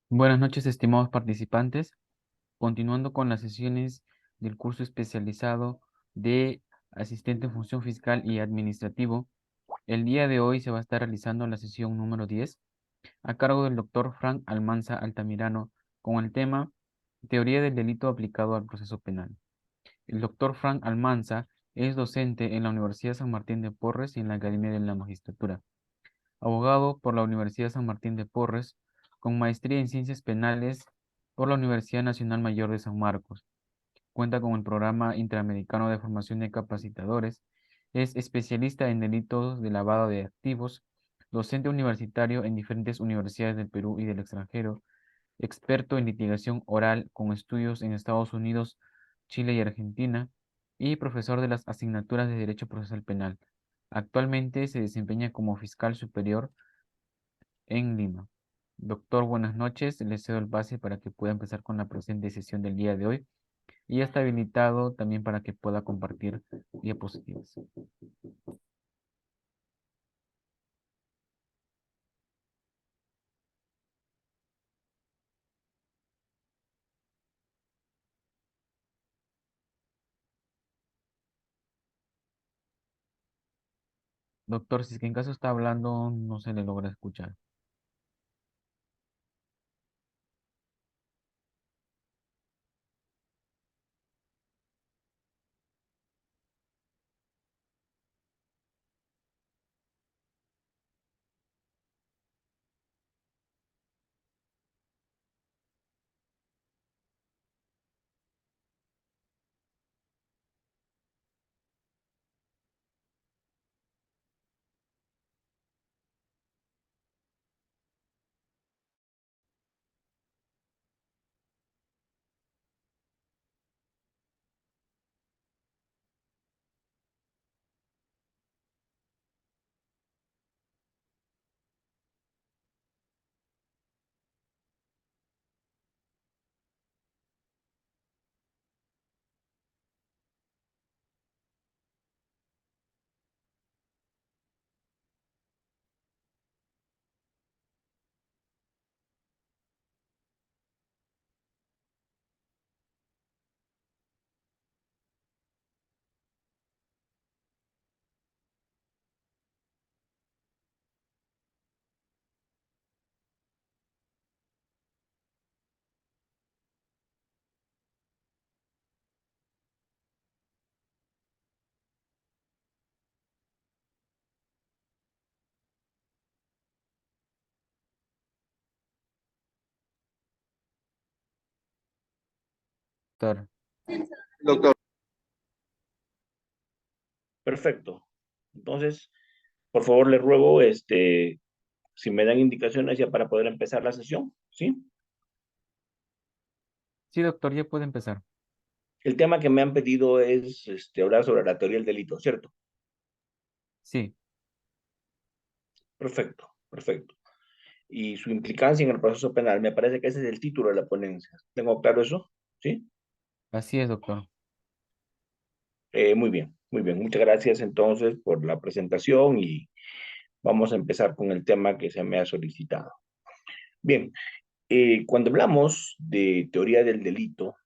Buenas noches, estimados participantes. Continuando con las sesiones del curso especializado de asistente en función fiscal y administrativo, el día de hoy se va a estar realizando la sesión número 10 a cargo del doctor Frank Almanza Altamirano con el tema Teoría del delito aplicado al proceso penal. El doctor Frank Almanza es docente en la Universidad San Martín de Porres y en la Academia de la Magistratura, abogado por la Universidad San Martín de Porres, con maestría en Ciencias Penales por la Universidad Nacional Mayor de San Marcos. Cuenta con el Programa Interamericano de Formación de Capacitadores. Es especialista en delitos de lavado de activos, docente universitario en diferentes universidades del Perú y del extranjero, experto en litigación oral con estudios en Estados Unidos, Chile y Argentina, y profesor de las asignaturas de Derecho Procesal Penal. Actualmente se desempeña como fiscal superior en Lima. Doctor, buenas noches. Le cedo el pase para que pueda empezar con la presente sesión del día de hoy y ya está habilitado también para que pueda compartir diapositivas. Doctor, si es que en caso está hablando, no se le logra escuchar. Doctor, Doctor. Perfecto. Entonces, por favor, les ruego, si me dan indicaciones ya para poder empezar la sesión, ¿sí? sí, doctor, ya puede empezar. El tema que me han pedido es hablar sobre la teoría del delito, ¿cierto? Sí, Perfecto, perfecto. Y su implicancia en el proceso penal, me parece que ese es el título de la ponencia. ¿Tengo claro eso? ¿Sí? así es, doctor. Muy bien, muy bien. Muchas gracias entonces por la presentación y vamos a empezar con el tema que se me ha solicitado. Bien, cuando hablamos de teoría del delito,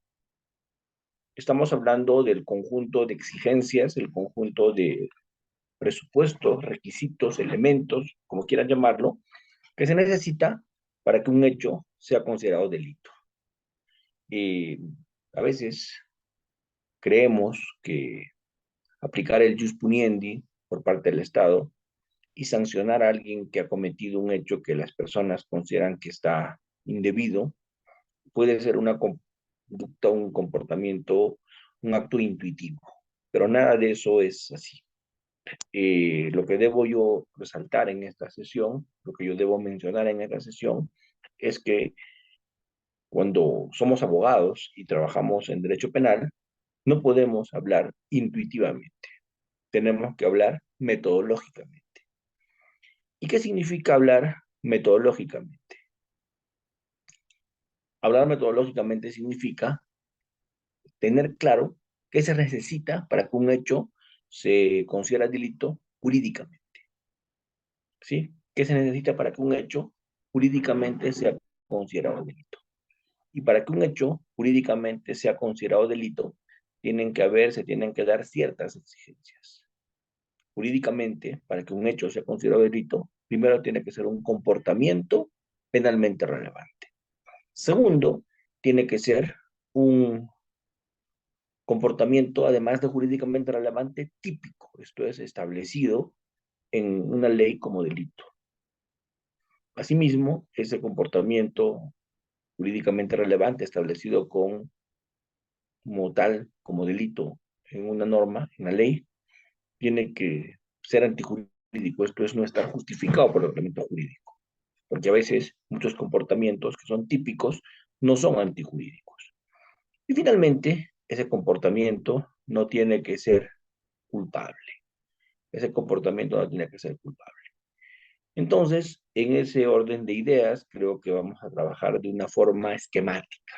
estamos hablando del conjunto de exigencias, el conjunto de presupuestos, requisitos, elementos, como quieran llamarlo, que se necesita para que un hecho sea considerado delito. Eh, a veces creemos que aplicar el jus puniendi por parte del Estado y sancionar a alguien que ha cometido un hecho que las personas consideran que está indebido puede ser una conducta, un comportamiento, un acto intuitivo, pero nada de eso es así. Lo que debo yo resaltar en esta sesión, lo que yo debo mencionar en esta sesión, es que cuando somos abogados y trabajamos en derecho penal, no podemos hablar intuitivamente, tenemos que hablar metodológicamente. ¿Y qué significa hablar metodológicamente? Hablar metodológicamente significa tener claro qué se necesita para que un hecho se considere delito jurídicamente. ¿Sí? ¿Qué se necesita para que un hecho jurídicamente sea considerado delito. Y para que un hecho jurídicamente sea considerado delito, se tienen que dar ciertas exigencias. Jurídicamente, para que un hecho sea considerado delito, primero tiene que ser un comportamiento penalmente relevante. Segundo, tiene que ser un comportamiento, además de jurídicamente relevante, típico, esto es establecido en una ley como delito. Asimismo, ese comportamiento jurídicamente relevante establecido como tal, como delito en una norma, en la ley, tiene que ser antijurídico, esto es no estar justificado por el ordenamiento jurídico, porque a veces muchos comportamientos que son típicos no son antijurídicos. Y finalmente, ese comportamiento no tiene que ser culpable. Ese comportamiento no tiene que ser culpable. Entonces, en ese orden de ideas, creo que vamos a trabajar de una forma esquemática.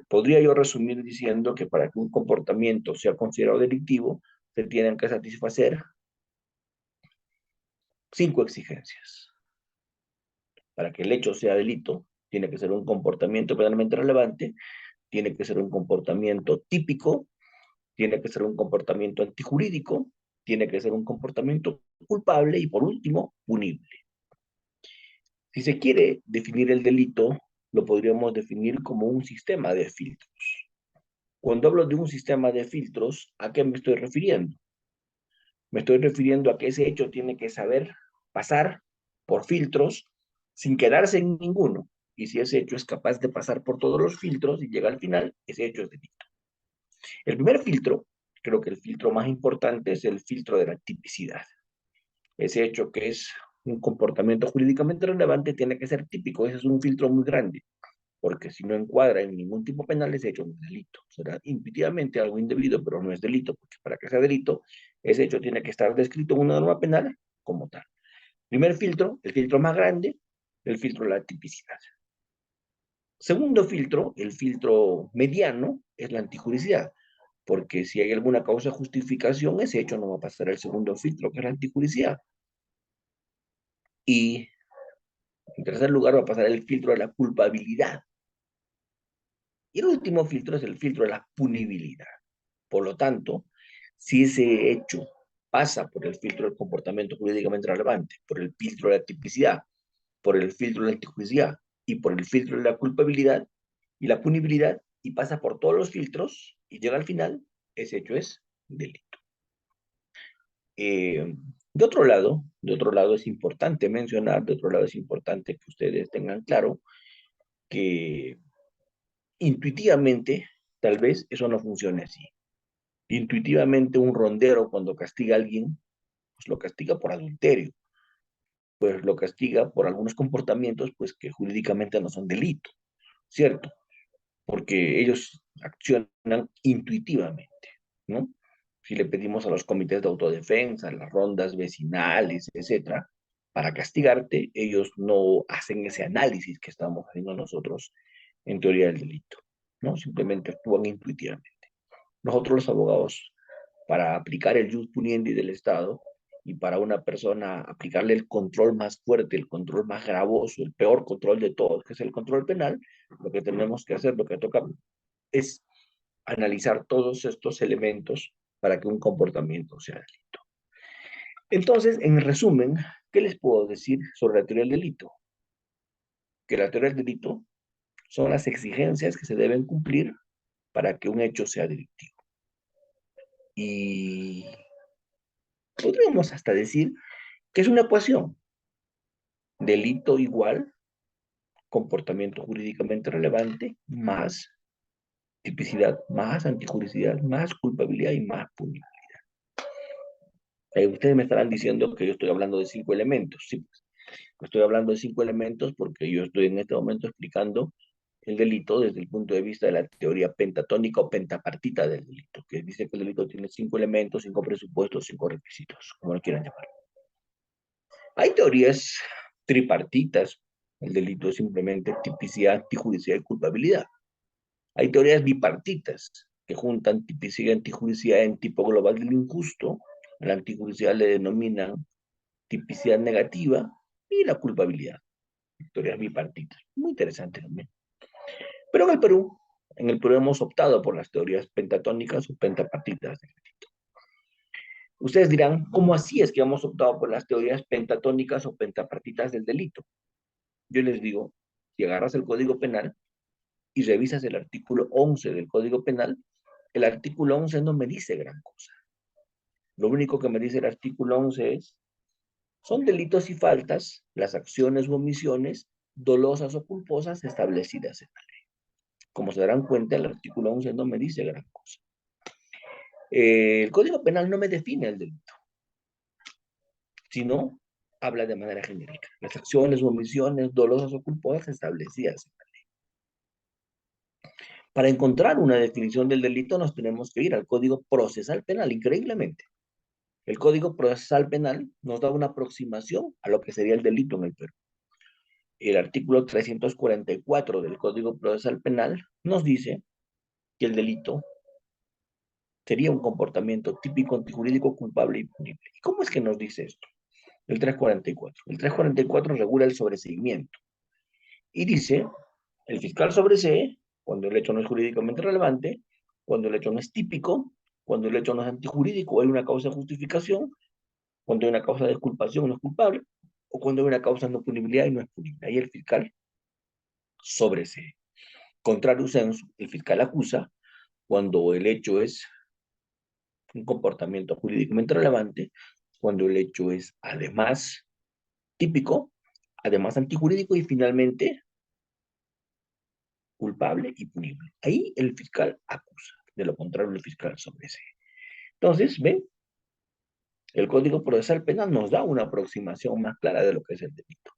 Podría yo resumir diciendo que para que un comportamiento sea considerado delictivo, se tienen que satisfacer 5 exigencias. Para que el hecho sea delito, tiene que ser un comportamiento penalmente relevante, tiene que ser un comportamiento típico, tiene que ser un comportamiento antijurídico, tiene que ser un comportamiento culpable y por último, punible. Si se quiere definir el delito, lo podríamos definir como un sistema de filtros. Cuando hablo de un sistema de filtros, ¿a qué me estoy refiriendo? Me estoy refiriendo a que ese hecho tiene que saber pasar por filtros sin quedarse en ninguno. Y si ese hecho es capaz de pasar por todos los filtros y llega al final, ese hecho es delito. El primer filtro, creo que el filtro más importante es el filtro de la tipicidad. Ese hecho que es un comportamiento jurídicamente relevante tiene que ser típico. Ese es un filtro muy grande, porque si no encuadra en ningún tipo penal, ese hecho no es delito. Será intuitivamente algo indebido, pero no es delito, porque para que sea delito, ese hecho tiene que estar descrito en una norma penal como tal. Primer filtro, el filtro más grande, el filtro de la tipicidad. Segundo filtro, el filtro mediano, es la antijuricidad, porque si hay alguna causa de justificación, ese hecho no va a pasar al segundo filtro, que es la antijuricidad. Y en tercer lugar va a pasar el filtro de la culpabilidad. Y el último filtro es el filtro de la punibilidad. Por lo tanto, si ese hecho pasa por el filtro del comportamiento jurídicamente relevante, por el filtro de la tipicidad, por el filtro de la antijuicialidad y por el filtro de la culpabilidad y la punibilidad, y pasa por todos los filtros y llega al final, ese hecho es delito. De otro lado es importante mencionar, de otro lado es importante que ustedes tengan claro que intuitivamente tal vez eso no funcione así. Intuitivamente un rondero cuando castiga a alguien, pues lo castiga por adulterio, pues lo castiga por algunos comportamientos pues que jurídicamente no son delito, ¿cierto? Porque ellos accionan intuitivamente, ¿no? Si le pedimos a los comités de autodefensa, las rondas vecinales, etcétera, para castigarte, ellos no hacen ese análisis que estamos haciendo nosotros en teoría del delito, ¿no? Simplemente actúan intuitivamente. Nosotros los abogados, para aplicar el jus puniendi del Estado y para una persona aplicarle el control más fuerte, el control más gravoso, el peor control de todos, que es el control penal, lo que tenemos que hacer, lo que toca es analizar todos estos elementos para que un comportamiento sea delito. Entonces, en resumen, ¿qué les puedo decir sobre la teoría del delito? Que la teoría del delito son las exigencias que se deben cumplir para que un hecho sea delictivo. Y podríamos hasta decir que es una ecuación. Delito igual comportamiento jurídicamente relevante más tipicidad, más antijuricidad, más culpabilidad y más punibilidad. Ustedes me estarán diciendo que yo estoy hablando de 5 elementos. Sí, pues, estoy hablando de 5 elementos porque yo estoy en este momento explicando el delito desde el punto de vista de la teoría pentatónica o pentapartita del delito, que dice que el delito tiene 5 elementos, 5 presupuestos, 5 requisitos, como lo quieran llamar. Hay teorías tripartitas. El delito es simplemente tipicidad, antijuricidad y culpabilidad. Hay teorías bipartitas que juntan tipicidad y antijuricidad en tipo global del injusto. A la antijuricidad le denominan tipicidad negativa y la culpabilidad. teorías bipartitas. Muy interesante también. Pero en el Perú hemos optado por las teorías pentatónicas o pentapartitas. Ustedes dirán, ¿cómo así es que hemos optado por las teorías pentatónicas o pentapartitas del delito? Yo les digo, si agarras el Código Penal y revisas el artículo 11 del Código Penal, el artículo 11 no me dice gran cosa. Lo único que me dice el artículo 11 es, son delitos y faltas las acciones u omisiones dolosas o culposas establecidas en la ley. Como se darán cuenta, el artículo 11 no me dice gran cosa. El Código Penal no me define el delito, sino habla de manera genérica. Las acciones u omisiones dolosas o culposas establecidas. Para encontrar una definición del delito nos tenemos que ir al Código Procesal Penal, increíblemente. El Código Procesal Penal nos da una aproximación a lo que sería el delito en el Perú. El artículo 344 del Código Procesal Penal nos dice que el delito sería un comportamiento típico antijurídico culpable y punible. ¿Y cómo es que nos dice esto? El 344. El 344 regula el sobreseimiento y dice, el fiscal sobresee cuando el hecho no es jurídicamente relevante, cuando el hecho no es típico, cuando el hecho no es antijurídico, hay una causa de justificación, cuando hay una causa de exculpación no es culpable, o cuando hay una causa de no punibilidad y no es punible. Ahí el fiscal sobresee. Contrario sensu, el fiscal acusa cuando el hecho es un comportamiento jurídicamente relevante, cuando el hecho es además típico, además antijurídico y finalmente culpable y punible. Ahí el fiscal acusa, de lo contrario el fiscal sobresee. Entonces, ¿ven? El Código Procesal Penal nos da una aproximación más clara de lo que es el delito,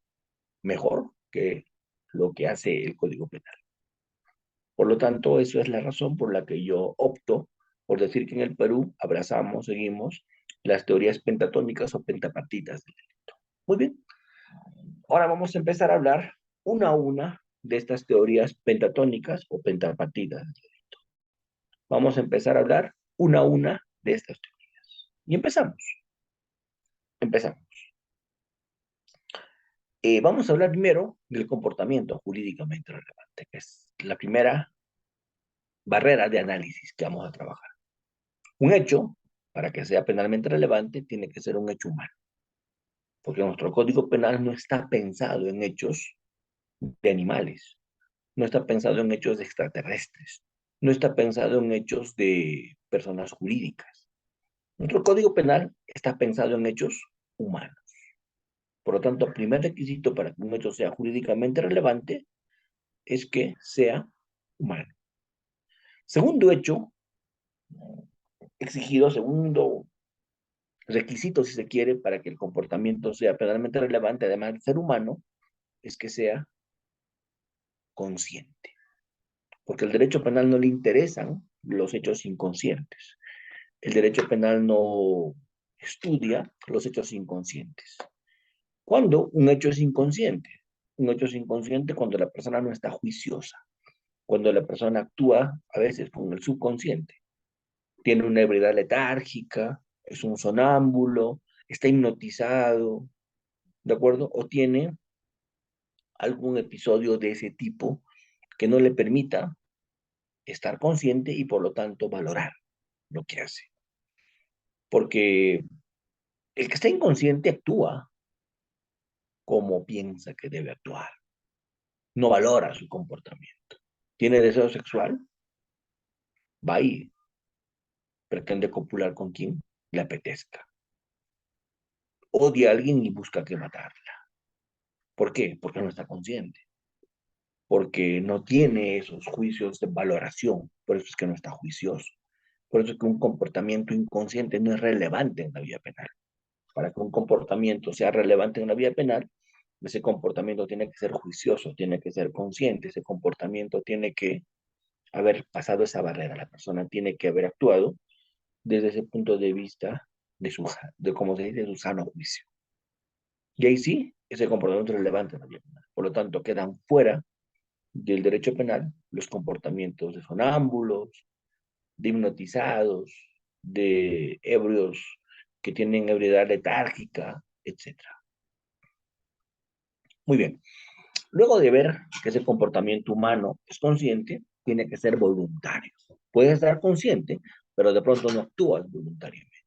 mejor que lo que hace el Código Penal. Por lo tanto, eso es la razón por la que yo opto por decir que en el Perú abrazamos, seguimos las teorías pentatónicas o pentapartitas del delito. Muy bien, ahora vamos a empezar a hablar una a una de estas teorías pentatónicas o pentapartitas del delito. Vamos a empezar a hablar una a una de estas teorías. Y empezamos. Vamos a hablar primero del comportamiento jurídicamente relevante, que es la primera barrera de análisis que vamos a trabajar. Un hecho, para que sea penalmente relevante, tiene que ser un hecho humano, porque nuestro Código Penal no está pensado en hechos de animales, no está pensado en hechos de extraterrestres, no está pensado en hechos de personas jurídicas. Nuestro Código Penal está pensado en hechos humanos. Por lo tanto, el primer requisito para que un hecho sea jurídicamente relevante es que sea humano. Segundo hecho exigido, segundo requisito, si se quiere, para que el comportamiento sea penalmente relevante, además de ser humano, es que sea consciente. Porque el derecho penal no le interesan los hechos inconscientes. El derecho penal no estudia los hechos inconscientes. ¿Cuándo un hecho es inconsciente? Un hecho es inconsciente cuando la persona no está juiciosa, cuando la persona actúa a veces con el subconsciente. Tiene una ebriedad letárgica, es un sonámbulo, está hipnotizado, ¿de acuerdo? O tiene algún episodio de ese tipo que no le permita estar consciente y por lo tanto valorar lo que hace. Porque el que está inconsciente actúa como piensa que debe actuar, no valora su comportamiento. Tiene deseo sexual, va y pretende copular con quien le apetezca. Odia a alguien y busca que matarla. ¿Por qué? Porque no está consciente. Porque no tiene esos juicios de valoración. Por eso es que no está juicioso. Por eso es que un comportamiento inconsciente no es relevante en la vía penal. Para que un comportamiento sea relevante en la vía penal, ese comportamiento tiene que ser juicioso, tiene que ser consciente, ese comportamiento tiene que haber pasado esa barrera, la persona tiene que haber actuado desde ese punto de vista de como se dice, de su sano juicio. Y ahí sí, ese comportamiento es relevante en la vía penal. Por lo tanto, quedan fuera del derecho penal los comportamientos de sonámbulos, de hipnotizados, de ebrios que tienen ebriedad letárgica, etc. Muy bien. Luego de ver que ese comportamiento humano es consciente, tiene que ser voluntario. Puedes estar consciente, pero de pronto no actúas voluntariamente.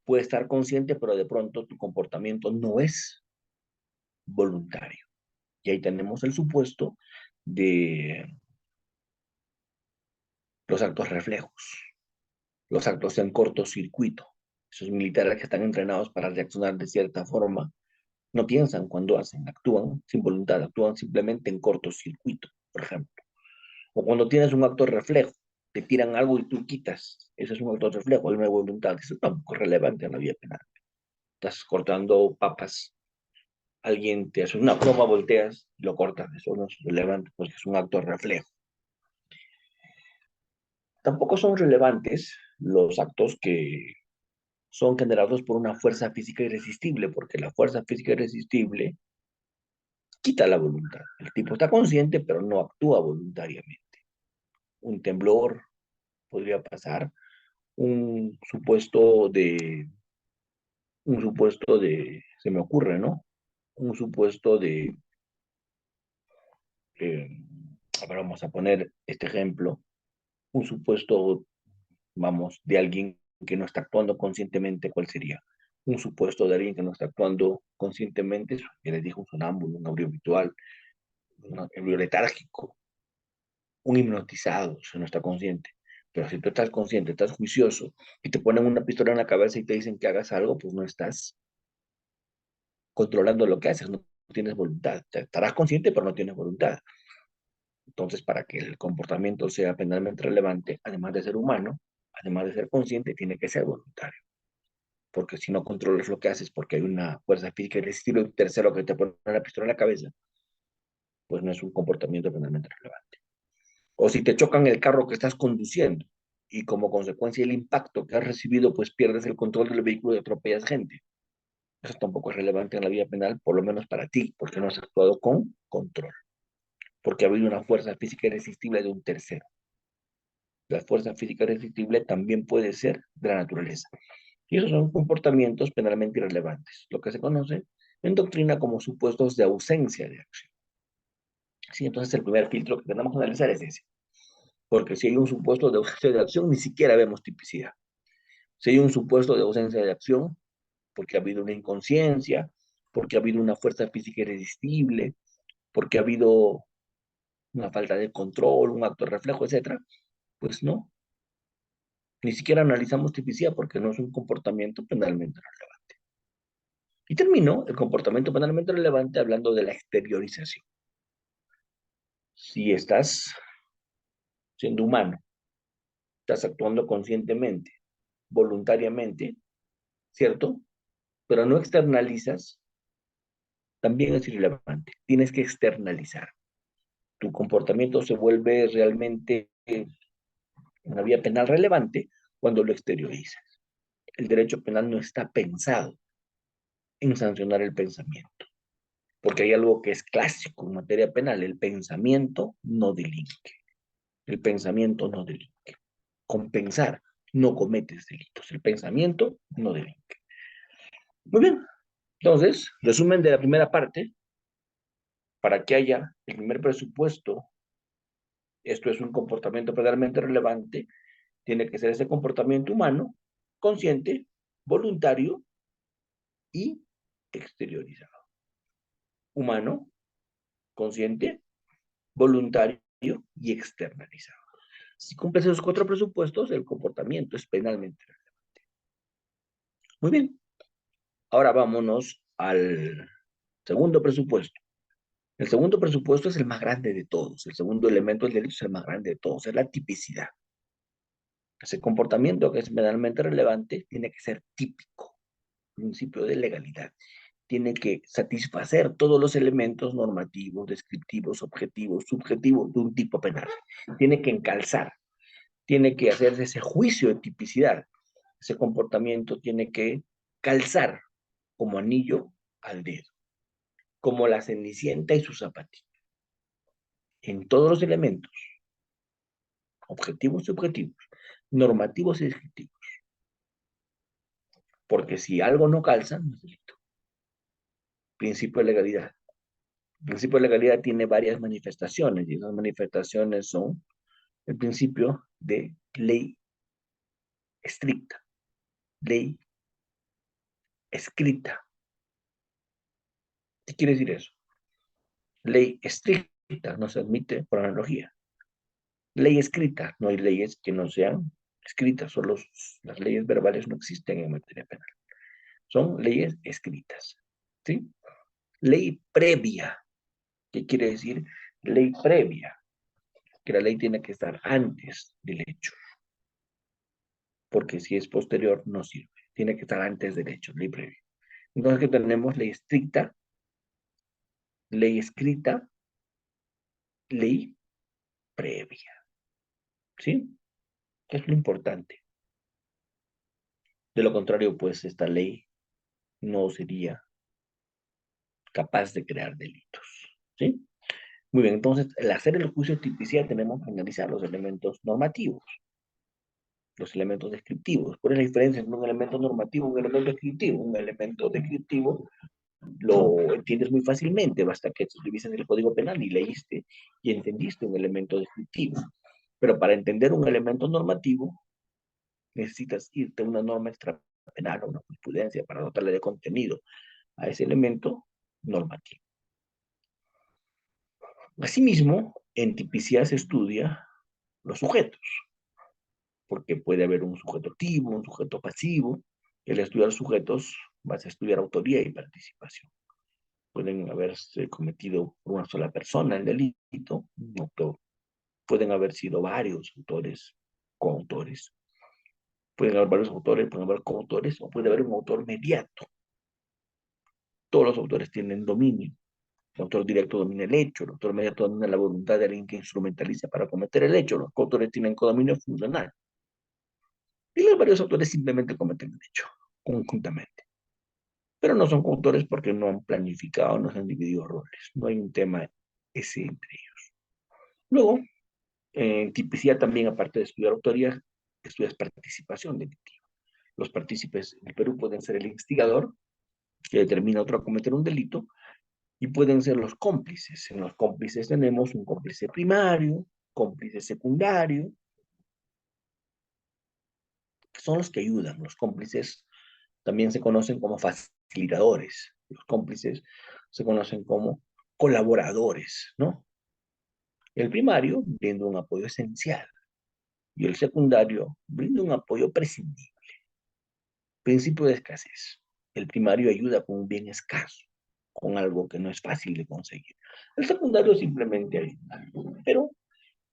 Puedes estar consciente, pero de pronto tu comportamiento no es voluntario. Y ahí tenemos el supuesto de los actos reflejos, los actos en cortocircuito. Esos militares que están entrenados para reaccionar de cierta forma no piensan cuando hacen, actúan sin voluntad, actúan simplemente en cortocircuito, por ejemplo. O cuando tienes un acto reflejo, te tiran algo y tú quitas. Ese es un acto reflejo, hay una voluntad. Eso tampoco es relevante en la vida penal. Estás cortando papas, alguien te hace una broma, volteas y lo cortas. Eso no es relevante porque es un acto reflejo. Tampoco son relevantes los actos que son generados por una fuerza física irresistible, porque la fuerza física irresistible quita la voluntad. El tipo está consciente, pero no actúa voluntariamente. Un temblor podría pasar, un supuesto de, se me ocurre, ¿no? Un supuesto de, eh, a ver, vamos a poner este ejemplo, un supuesto, vamos, de alguien que no está actuando conscientemente, ¿cuál sería? Un supuesto de alguien que no está actuando conscientemente, ya les dije, un sonámbulo, un ebrio habitual, un ebrio letárgico, un hipnotizado, si no está consciente. Pero si tú estás consciente, estás juicioso, y te ponen una pistola en la cabeza y te dicen que hagas algo, pues no estás controlando lo que haces, no tienes voluntad. Estarás consciente, pero no tienes voluntad. Entonces, para que el comportamiento sea penalmente relevante, además de ser humano, además de ser consciente, tiene que ser voluntario. Porque si no controlas lo que haces, porque hay una fuerza física irresistible, un tercero que te pone la pistola en la cabeza, pues no es un comportamiento penalmente relevante. O si te chocan el carro que estás conduciendo y como consecuencia del impacto que has recibido, pues pierdes el control del vehículo y atropellas gente. Eso tampoco es relevante en la vida penal, por lo menos para ti, porque no has actuado con control, porque ha habido una fuerza física irresistible de un tercero. La fuerza física irresistible también puede ser de la naturaleza. Y esos son comportamientos penalmente irrelevantes, lo que se conoce en doctrina como supuestos de ausencia de acción. Sí, entonces el primer filtro que tenemos que analizar es ese, porque si hay un supuesto de ausencia de acción, ni siquiera vemos tipicidad. Si hay un supuesto de ausencia de acción, porque ha habido una inconsciencia, porque ha habido una fuerza física irresistible, porque ha habido una falta de control, un acto de reflejo, etcétera, pues no, ni siquiera analizamos tipicidad porque no es un comportamiento penalmente relevante. Y termino el comportamiento penalmente relevante hablando de la exteriorización. Si estás siendo humano, estás actuando conscientemente, voluntariamente, ¿cierto? Pero no externalizas, también es irrelevante. Tienes que externalizar. Tu comportamiento se vuelve realmente una vía penal relevante cuando lo exteriorizas. El derecho penal no está pensado en sancionar el pensamiento, porque hay algo que es clásico en materia penal: el pensamiento no delinque. El pensamiento no delinque. Con pensar no cometes delitos. El pensamiento no delinque. Muy bien. Entonces, resumen de la primera parte: para que haya el primer presupuesto, esto es un comportamiento penalmente relevante, tiene que ser ese comportamiento humano, consciente, voluntario y exteriorizado. Humano, consciente, voluntario y externalizado. Si cumples esos cuatro presupuestos, el comportamiento es penalmente relevante. Muy bien. Ahora vámonos al segundo presupuesto. El segundo presupuesto es el más grande de todos. El segundo elemento del delito es el más grande de todos, es la tipicidad. Ese comportamiento que es penalmente relevante tiene que ser típico, principio de legalidad. Tiene que satisfacer todos los elementos normativos, descriptivos, objetivos, subjetivos de un tipo penal. Tiene que encalzar, tiene que hacerse ese juicio de tipicidad. Ese comportamiento tiene que calzar como anillo al dedo, como la cenicienta y su zapatito, en todos los elementos, objetivos y subjetivos, normativos y descriptivos. Porque si algo no calza, no es delito. Principio de legalidad. El principio de legalidad tiene varias manifestaciones y esas manifestaciones son el principio de ley estricta, ley escrita. ¿Qué quiere decir eso? Ley estricta no se admite por analogía. Ley escrita, no hay leyes que no sean escritas, solo las leyes verbales no existen en materia penal. Son leyes escritas. ¿Sí? Ley previa. ¿Qué quiere decir? Ley previa. Que la ley tiene que estar antes del hecho. Porque si es posterior, no sirve. Tiene que estar antes del hecho, ley previa. Entonces, ¿qué tenemos? Ley estricta, ley escrita, ley previa. ¿Sí? ¿Qué es lo importante? De lo contrario, pues esta ley no sería capaz de crear delitos. ¿Sí? Muy bien, entonces, al hacer el juicio de tipicidad tenemos que analizar los elementos normativos, los elementos descriptivos. ¿Cuál es la diferencia entre un elemento normativo y un elemento descriptivo? Un elemento descriptivo lo entiendes muy fácilmente, basta que revises el Código Penal y leíste y entendiste un elemento descriptivo. Pero para entender un elemento normativo, necesitas irte a una norma extrapenal o una jurisprudencia para dotarle de contenido a ese elemento normativo. Asimismo, en tipicidad se estudia los sujetos, porque puede haber un sujeto activo, un sujeto pasivo. El estudiar sujetos vas a estudiar autoría y participación. Pueden haberse cometido por una sola persona el delito, un autor. Pueden haber sido varios autores, coautores. Pueden haber varios autores, pueden haber coautores, o puede haber un autor mediato. Todos los autores tienen dominio. El autor directo domina el hecho, el autor mediato domina la voluntad de alguien que instrumentaliza para cometer el hecho. Los coautores tienen codominio funcional. Y los varios autores simplemente cometen el hecho, conjuntamente. Pero no son coautores porque no han planificado, no se han dividido roles. No hay un tema ese entre ellos. Luego, en tipicidad también, aparte de estudiar autoría, estudias participación delictiva. Los partícipes en el Perú pueden ser el instigador, que determina a otro a cometer un delito, y pueden ser los cómplices. En los cómplices tenemos un cómplice primario, cómplice secundario, que son los que ayudan. Los cómplices también se conocen como facilitadores. Los cómplices se conocen como colaboradores, ¿no? El primario brinda un apoyo esencial y el secundario brinda un apoyo prescindible. Principio de escasez. El primario ayuda con un bien escaso, con algo que no es fácil de conseguir. El secundario simplemente ayuda, pero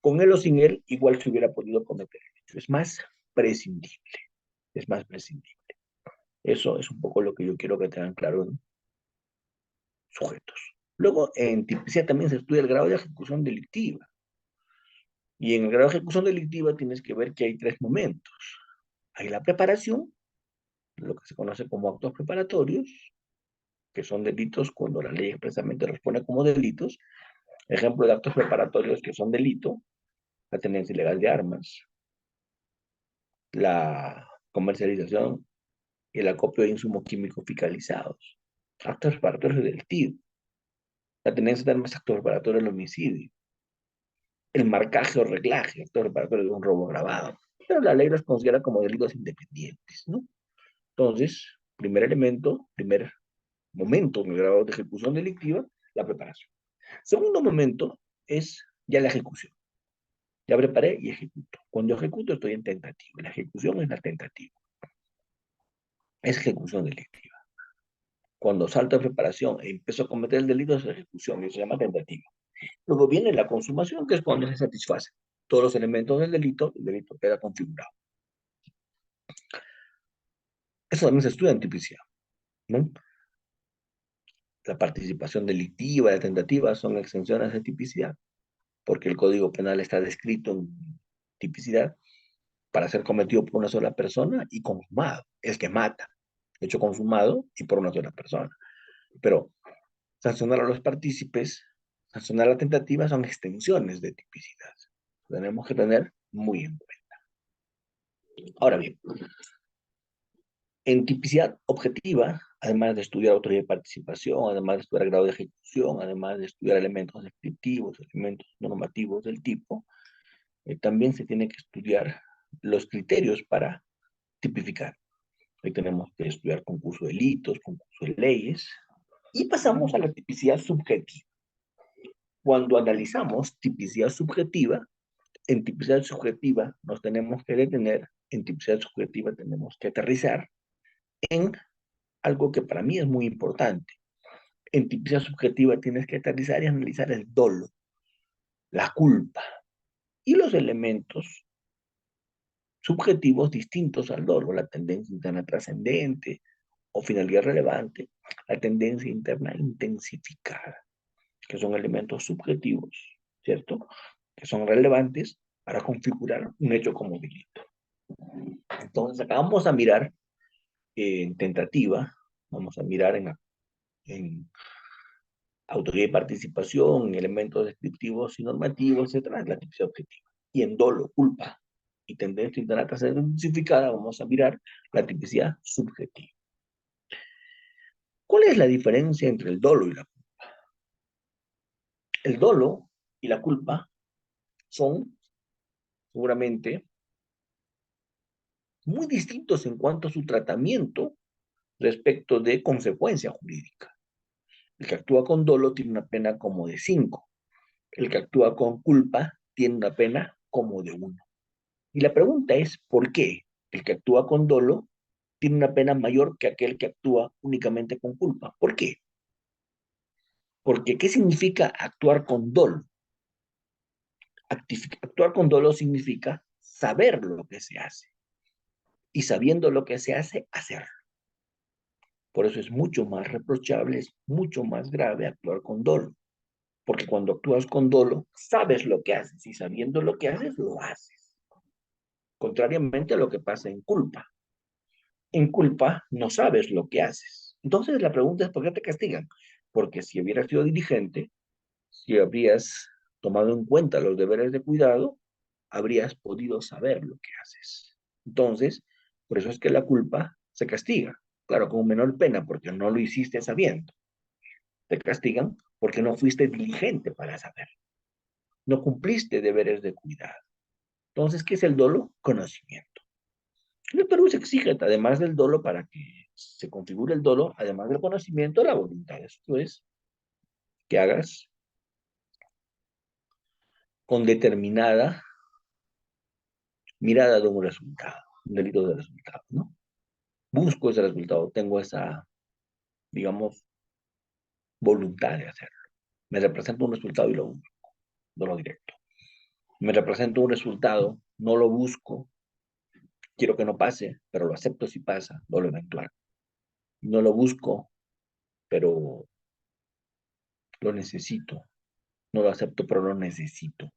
con él o sin él igual se hubiera podido cometer el hecho. Es más prescindible, es más prescindible. Eso es un poco lo que yo quiero que tengan claro en sujetos. Luego, en tipicidad también se estudia el grado de ejecución delictiva. Y en el grado de ejecución delictiva tienes que ver que hay tres momentos. Hay la preparación, lo que se conoce como actos preparatorios, que son delitos cuando la ley expresamente los pone como delitos. Ejemplo de actos preparatorios que son delito: la tenencia ilegal de armas, la comercialización y el acopio de insumos químicos fiscalizados. Actos preparatorios delictivos. La tenencia de armas, actos preparatorios del homicidio. El marcaje o reglaje, actos preparatorios de un robo agravado. Pero la ley los considera como delitos independientes, ¿no? Entonces, primer elemento, primer momento en el grado de ejecución delictiva, la preparación. Segundo momento es ya la ejecución. Ya preparé y ejecuto. Cuando ejecuto estoy en tentativa. La ejecución es la tentativa. Es ejecución delictiva. Cuando salto de preparación e empiezo a cometer el delito es ejecución y se llama tentativa. Luego viene la consumación, que es cuando se satisfacen todos los elementos del delito, el delito queda configurado. Eso también se estudia en tipicidad, ¿no? La participación delictiva, la tentativa son exenciones de tipicidad, porque el Código Penal está descrito en tipicidad para ser cometido por una sola persona y consumado, el que mata, hecho consumado y por una sola persona. Pero sancionar a los partícipes, sancionar la tentativa son extensiones de tipicidad. Tenemos que tener muy en cuenta. Ahora bien, En tipicidad objetiva, además de estudiar autoría de participación, además de estudiar grado de ejecución, además de estudiar elementos descriptivos, elementos normativos del tipo, también se tiene que estudiar los criterios para tipificar. Hoy tenemos que estudiar concurso de delitos, concurso de leyes, y pasamos a la tipicidad subjetiva. Cuando analizamos tipicidad subjetiva, en tipicidad subjetiva nos tenemos que detener, en tipicidad subjetiva tenemos que aterrizar en algo que para mí es muy importante. En tipicidad subjetiva tienes que aterrizar y analizar el dolo, la culpa y los elementos subjetivos distintos al dolo, la tendencia interna trascendente o finalidad relevante, la tendencia interna intensificada, que son elementos subjetivos, ¿cierto? Que son relevantes para configurar un hecho como delito. Entonces, acá vamos a mirar en tentativa, vamos a mirar en autoría y participación, elementos descriptivos y normativos, etcétera, es la tipicidad objetiva. Y en dolo, culpa y tendencia interna intensificada, vamos a mirar la tipicidad subjetiva. ¿Cuál es la diferencia entre el dolo y la culpa? El dolo y la culpa son seguramente muy distintos en cuanto a su tratamiento respecto de consecuencia jurídica. El que actúa con dolo tiene una pena como de 5. El que actúa con culpa tiene una pena como de 1. Y la pregunta es, ¿por qué el que actúa con dolo tiene una pena mayor que aquel que actúa únicamente con culpa? ¿Por qué? Porque, ¿qué significa actuar con dolo? Actuar con dolo significa saber lo que se hace. Y sabiendo lo que se hace, hacerlo. Por eso es mucho más reprochable, es mucho más grave actuar con dolo. Porque cuando actúas con dolo, sabes lo que haces y sabiendo lo que haces, lo haces. Contrariamente a lo que pasa en culpa. En culpa no sabes lo que haces. Entonces la pregunta es, ¿por qué te castigan? Porque si hubieras sido diligente, si habrías tomado en cuenta los deberes de cuidado, habrías podido saber lo que haces. Entonces, por eso es que la culpa se castiga. Claro, con menor pena, porque no lo hiciste sabiendo. Te castigan porque no fuiste diligente para saber. No cumpliste deberes de cuidado. Entonces, ¿qué es el dolo? Conocimiento. En el Perú se exige, además del dolo, para que se configure el dolo, además del conocimiento, la voluntad. Esto es, que hagas con determinada mirada de un resultado, un delito de resultado, ¿no? Busco ese resultado, tengo esa, digamos, voluntad de hacerlo. Me represento un resultado y lo busco, no lo directo. Me represento un resultado, no lo busco, quiero que no pase, pero lo acepto si pasa, no lo eventual. No lo busco, pero lo necesito. No lo acepto, pero lo necesito.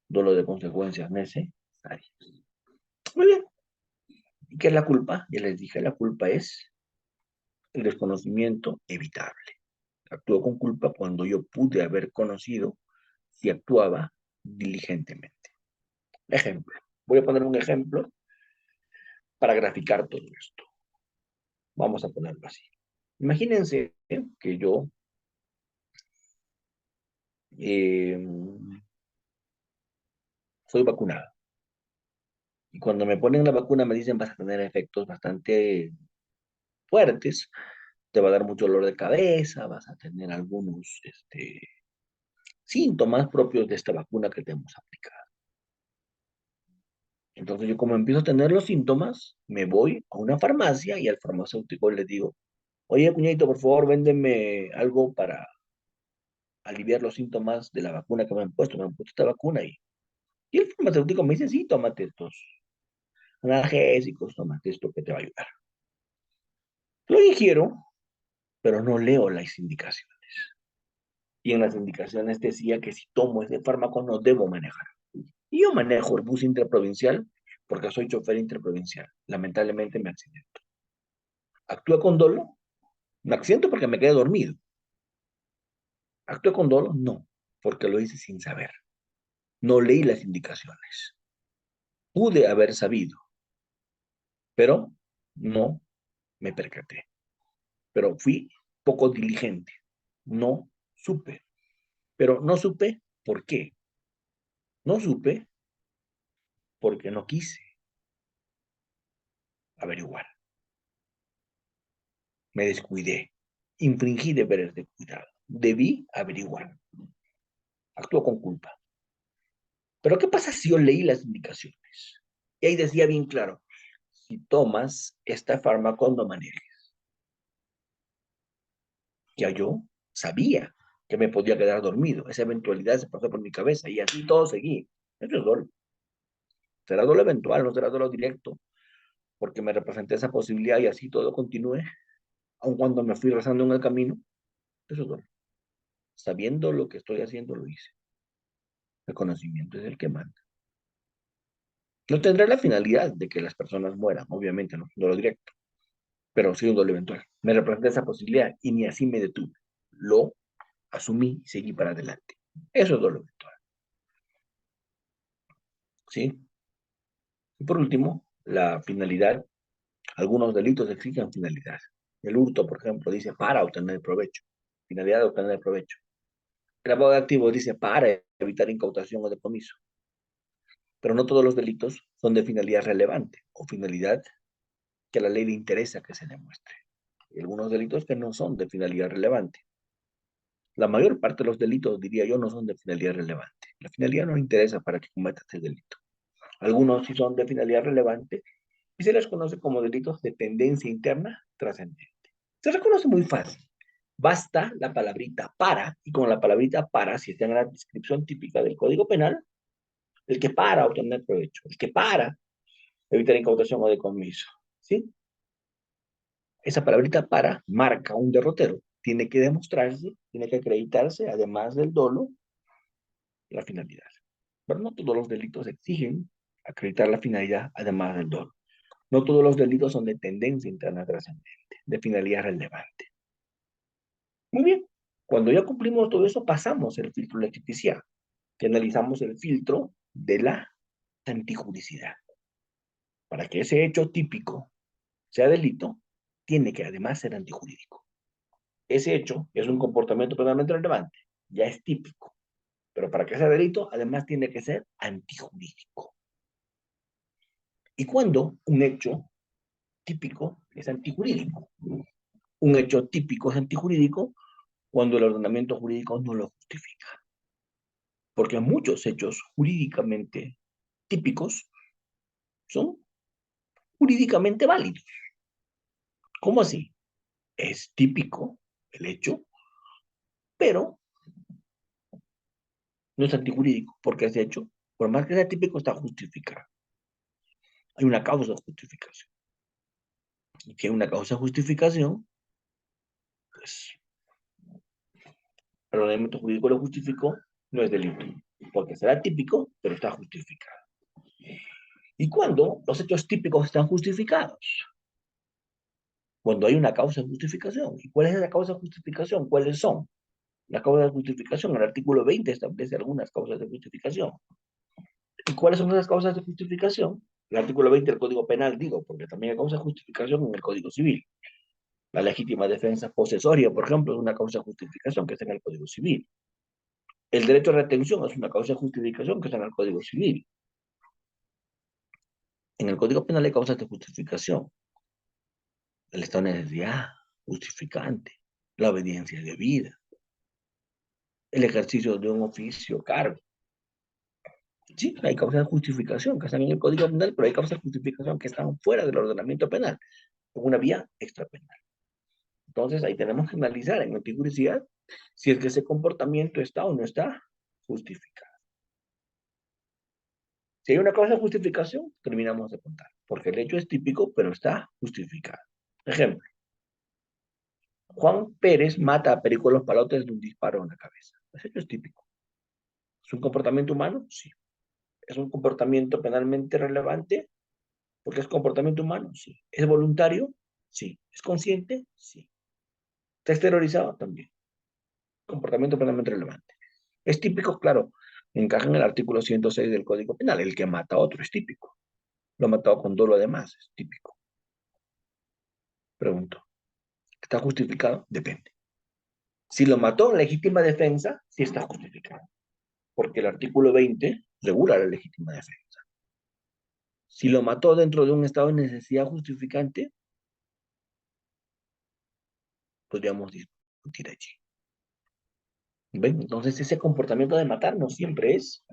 Dolo de consecuencias necesarias. Muy bien. ¿Y qué es la culpa? Ya les dije, la culpa es el desconocimiento evitable. Actúo con culpa cuando yo pude haber conocido si actuaba diligentemente. Ejemplo. Voy a poner un ejemplo para graficar todo esto. Vamos a ponerlo así. Imagínense que yo eh, soy vacunado. Y cuando me ponen la vacuna me dicen vas a tener efectos bastante fuertes, te va a dar mucho dolor de cabeza, vas a tener algunos síntomas propios de esta vacuna que te hemos aplicado. Entonces yo como empiezo a tener los síntomas, me voy a una farmacia y al farmacéutico le digo, oye, cuñadito, por favor, véndeme algo para aliviar los síntomas de la vacuna que me han puesto esta vacuna. Y el farmacéutico me dice, sí, tómate estos analgésicos, tómate esto que te va a ayudar. Lo ingiero, pero no leo las indicaciones. Y en las indicaciones decía que si tomo ese fármaco no debo manejar. Y yo manejo el bus interprovincial porque soy chofer interprovincial. Lamentablemente me accidento. ¿Actúa con dolo? Me accidento porque me quedé dormido. ¿Actúa con dolo? No, porque lo hice sin saber. No leí las indicaciones. Pude haber sabido, pero no me percaté. Pero fui poco diligente. No supe. Pero no supe por qué. No supe porque no quise averiguar. Me descuidé. Infringí deberes de cuidado. Debí averiguar. Actuó con culpa. Pero ¿qué pasa si yo leí las indicaciones? Y ahí decía bien claro, si tomas esta fármaco no manejes. Ya yo sabía que me podía quedar dormido. Esa eventualidad se pasó por mi cabeza y así todo seguí. Eso es dolo. Será dolo eventual, no será dolo directo, porque me representé esa posibilidad y así todo continúe, aun cuando me fui rezando en el camino. Eso es dolo. Sabiendo lo que estoy haciendo, lo hice. El conocimiento es el que manda. No tendrá la finalidad de que las personas mueran, obviamente, no, dolo directo, pero sí un dolo eventual. Me representé esa posibilidad y ni así me detuve. Lo asumí y seguí para adelante. Eso es dolo eventual. ¿Sí? Y por último, la finalidad. Algunos delitos exigen finalidad. El hurto, por ejemplo, dice para obtener provecho. Finalidad de obtener provecho. El lavado de activos dice para evitar incautación o decomiso. Pero no todos los delitos son de finalidad relevante o finalidad que a la ley le interesa que se demuestre. Hay algunos delitos que no son de finalidad relevante. La mayor parte de los delitos, diría yo, no son de finalidad relevante. La finalidad no interesa para que cometas el delito. Algunos sí son de finalidad relevante y se les conoce como delitos de tendencia interna trascendente. Se reconoce muy fácil. Basta la palabrita para, y con la palabrita para, si está en la descripción típica del Código Penal, el que para obtener provecho, el que para evitar incautación o decomiso. ¿Sí? Esa palabrita para marca un derrotero. Tiene que demostrarse, tiene que acreditarse, además del dolo, la finalidad. Pero no todos los delitos exigen acreditar la finalidad, además del dolo. No todos los delitos son de tendencia interna trascendente, de finalidad relevante. Muy bien. Cuando ya cumplimos todo eso, pasamos el filtro de la tipicidad, que analizamos el filtro de la antijuricidad. Para que ese hecho típico sea delito, tiene que además ser antijurídico. Ese hecho es un comportamiento penalmente relevante, ya es típico, pero para que sea delito, además tiene que ser antijurídico. ¿Y cuándo un hecho típico es antijurídico? Un hecho típico es antijurídico cuando el ordenamiento jurídico no lo justifica. Porque muchos hechos jurídicamente típicos son jurídicamente válidos. ¿Cómo así? Es típico el hecho, pero no es antijurídico, porque ese hecho, por más que sea típico, está justificado. Hay una causa de justificación. Y que hay una causa de justificación, pues el ordenamiento jurídico lo justificó, no es delito, porque será típico, pero está justificado. ¿Y cuándo los hechos típicos están justificados? Cuando hay una causa de justificación. ¿Y cuál es esa causa de justificación? ¿Cuáles son? La causa de justificación, el artículo 20 establece algunas causas de justificación. ¿Y cuáles son esas causas de justificación? El artículo 20 del Código Penal, digo, porque también hay causa de justificación en el Código Civil. La legítima defensa posesoria, por ejemplo, es una causa de justificación que está en el Código Civil. El derecho a retención es una causa de justificación que está en el Código Civil. En el Código Penal hay causas de justificación. El estado de necesidad, justificante, la obediencia debida, el ejercicio de un oficio, cargo. Sí, hay causas de justificación que están en el Código Penal, pero hay causas de justificación que están fuera del ordenamiento penal, con una vía extrapenal. Entonces, ahí tenemos que analizar en antijuridicial si es que ese comportamiento está o no está justificado. Si hay una causa de justificación, terminamos de contar, porque el hecho es típico, pero está justificado. Ejemplo, Juan Pérez mata a Perico Los Palotes de un disparo en la cabeza. Ese hecho es típico. ¿Es un comportamiento humano? Sí. ¿Es un comportamiento penalmente relevante? Porque es comportamiento humano, sí. ¿Es voluntario? Sí. ¿Es consciente? Sí. ¿Está exteriorizado? También. Comportamiento penalmente relevante. ¿Es típico? Claro. Encaja en el artículo 106 del Código Penal. El que mata a otro es típico. Lo ha matado con dolo además, es típico. Pregunto. ¿Está justificado? Depende. Si lo mató en legítima defensa, sí está justificado. Porque el artículo 20 regula la legítima defensa. Si lo mató dentro de un estado de necesidad justificante, podríamos discutir allí. ¿Ven? Entonces ese comportamiento de matar no siempre es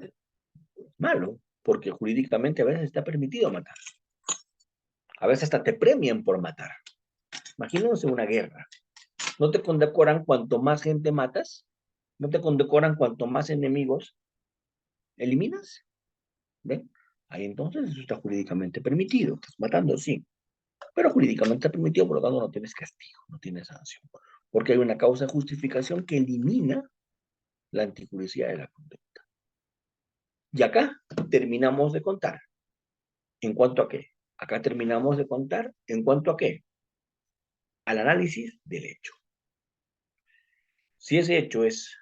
malo, porque jurídicamente a veces está permitido matar. A veces hasta te premian por matar. Imagínense una guerra. ¿No te condecoran cuanto más gente matas? ¿No te condecoran cuanto más enemigos eliminas? ¿Ven? Ahí entonces eso está jurídicamente permitido. Estás matando, sí. Pero jurídicamente está permitido, por lo tanto no tienes castigo, no tienes sanción. Porque hay una causa de justificación que elimina la anticuriosidad de la conducta. Y acá terminamos de contar. ¿En cuanto a qué? Acá terminamos de contar. ¿En cuanto a qué? Al análisis del hecho. Si ese hecho es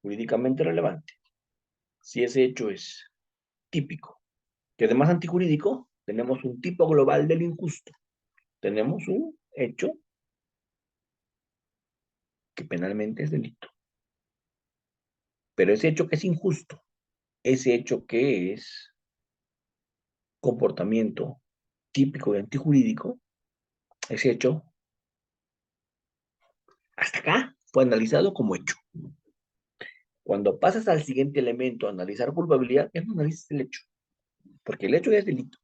jurídicamente relevante, si ese hecho es típico, que además antijurídico, tenemos un tipo global del injusto. Tenemos un hecho que penalmente es delito. Pero ese hecho que es injusto, ese hecho que es comportamiento típico y antijurídico, ese hecho, hasta acá, fue analizado como hecho. Cuando pasas al siguiente elemento, analizar culpabilidad, es un análisis del hecho, porque el hecho es delito.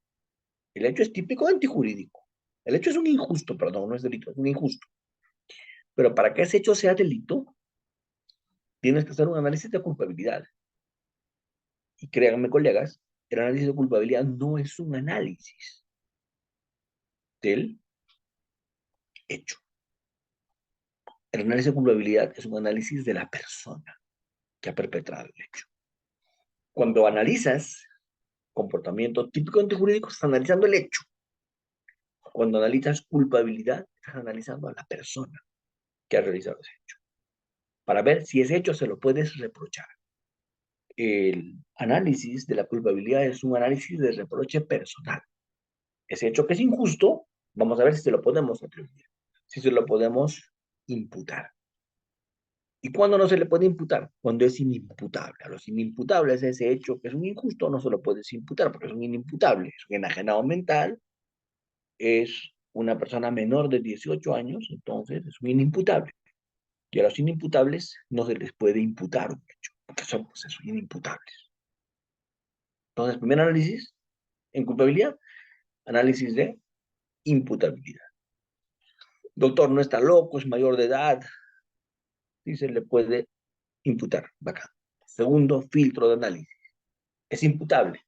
El hecho es típico antijurídico. El hecho es un injusto, perdón, no es delito, es un injusto. Pero para que ese hecho sea delito, tienes que hacer un análisis de culpabilidad. Y créanme, colegas, el análisis de culpabilidad no es un análisis del hecho. El análisis de culpabilidad es un análisis de la persona que ha perpetrado el hecho. Cuando analizas comportamiento típico antijurídico, estás analizando el hecho. Cuando analizas culpabilidad, estás analizando a la persona que ha realizado ese hecho, para ver si ese hecho se lo puedes reprochar. El análisis de la culpabilidad es un análisis de reproche personal. Ese hecho que es injusto, vamos a ver si se lo podemos atribuir, si se lo podemos imputar. ¿Y cuándo no se le puede imputar? Cuando es inimputable. A los inimputables, ese hecho que es un injusto no se lo puedes imputar porque es un inimputable, es un enajenado mental, es una persona menor de 18 años, entonces es un inimputable. Y a los inimputables no se les puede imputar un hecho, porque son pues, inimputables. Entonces, primer análisis en culpabilidad, análisis de imputabilidad. Doctor, no está loco, es mayor de edad, y se le puede imputar. Bacán. Segundo filtro de análisis, es imputable.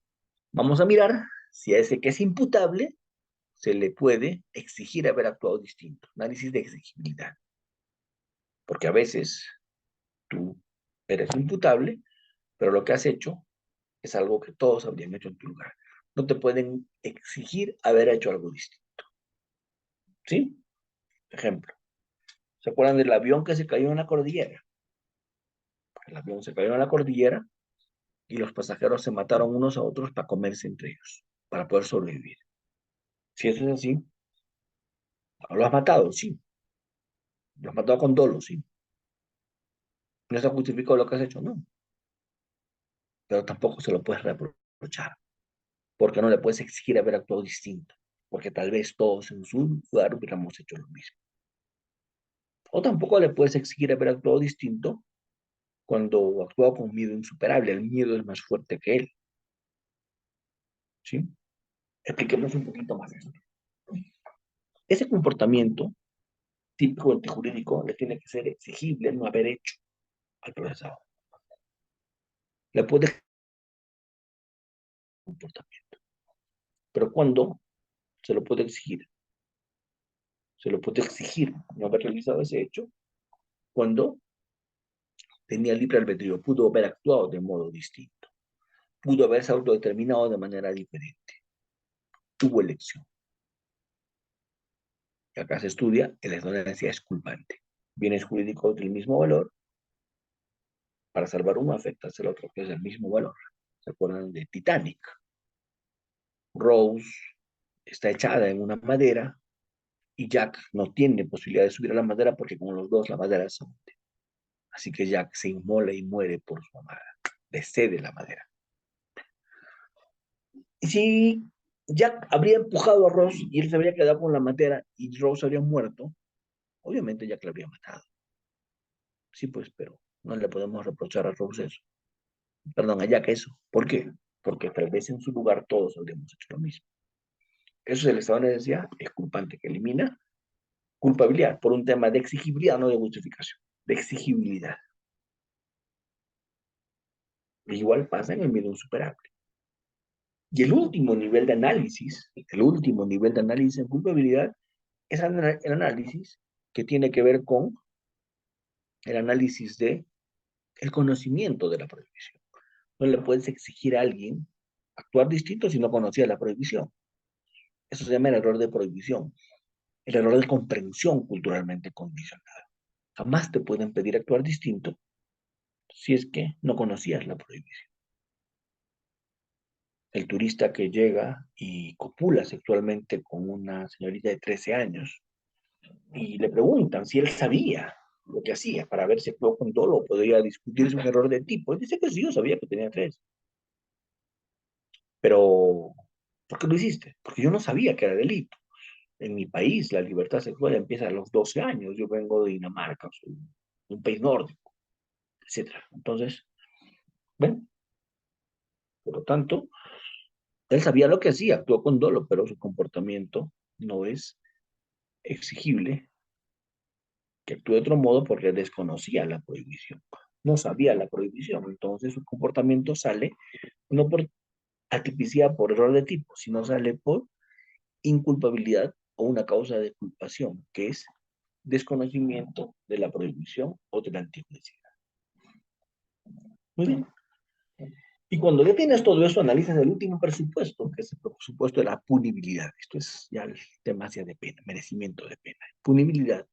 Vamos a mirar si a ese que es imputable se le puede exigir haber actuado distinto. Análisis de exigibilidad. Porque a veces tú eres imputable, pero lo que has hecho es algo que todos habrían hecho en tu lugar. No te pueden exigir haber hecho algo distinto. ¿Sí? Ejemplo. ¿Se acuerdan del avión que se cayó en la cordillera? El avión se cayó en la cordillera y los pasajeros se mataron unos a otros para comerse entre ellos, para poder sobrevivir. Si eso es así, lo has matado, sí. Lo has matado con dolo, sí. No está justificado lo que has hecho, no. Pero tampoco se lo puedes reprochar, porque no le puedes exigir haber actuado distinto, porque tal vez todos en su lugar hubiéramos hecho lo mismo. O tampoco le puedes exigir haber actuado distinto cuando actúa con miedo insuperable. El miedo es más fuerte que él. ¿Sí? Expliquemos un poquito más esto. Ese comportamiento típico antijurídico le tiene que ser exigible no haber hecho al procesado. Le puede comportamiento. Pero cuando se lo puede exigir, se lo puede exigir no haber realizado ese hecho, cuando tenía libre albedrío, pudo haber actuado de modo distinto, pudo haberse autodeterminado de manera diferente, tuvo elección. Y acá se estudia que la ignorancia es culpante. Bienes jurídicos del mismo valor, para salvar uno afecta al otro, que es el mismo valor. ¿Se acuerdan de Titanic? Rose está echada en una madera y Jack no tiene posibilidad de subir a la madera porque con los dos la madera se hunde. Así que Jack se inmola y muere por su amada. Le cede la madera. Y si Jack habría empujado a Ross y él se habría quedado con la madera y Ross habría muerto, obviamente Jack le habría matado. Sí, pues, pero no le podemos reprochar a Ross eso. Perdón, a Jack eso. ¿Por qué? Porque tal vez en su lugar todos habríamos hecho lo mismo. Eso se le estaba decía, es culpante que elimina culpabilidad por un tema de exigibilidad, no de justificación, de exigibilidad. Igual pasa en el miedo insuperable. Y el último nivel de análisis en culpabilidad es el análisis que tiene que ver con el análisis de el conocimiento de la prohibición. No le puedes exigir a alguien actuar distinto si no conocía la prohibición. Eso se llama el error de prohibición, el error de comprensión culturalmente condicionada. Jamás te pueden pedir actuar distinto si es que no conocías la prohibición. El turista que llega y copula sexualmente con una señorita de 13 años y le preguntan si él sabía lo que hacía para ver si actuó con dolo o podría discutirse un error de tipo. Él dice que sí, yo sabía que tenía 3. Pero, ¿por qué lo hiciste? Porque yo no sabía que era delito. En mi país, la libertad sexual empieza a los 12 años. Yo vengo de Dinamarca, soy un país nórdico, etcétera. Entonces, bueno, por lo tanto, él sabía lo que hacía, actuó con dolo, pero su comportamiento no es exigible que actúe de otro modo porque desconocía la prohibición. No sabía la prohibición, entonces su comportamiento sale no por atipicidad, por error de tipo, sino sale por inculpabilidad o una causa de culpación, que es desconocimiento de la prohibición o de la antijuicio. Muy bien. Y cuando ya tienes todo eso, analizas el último presupuesto, que es el presupuesto de la punibilidad. Esto es ya el tema hacia de pena, merecimiento de pena. Punibilidad,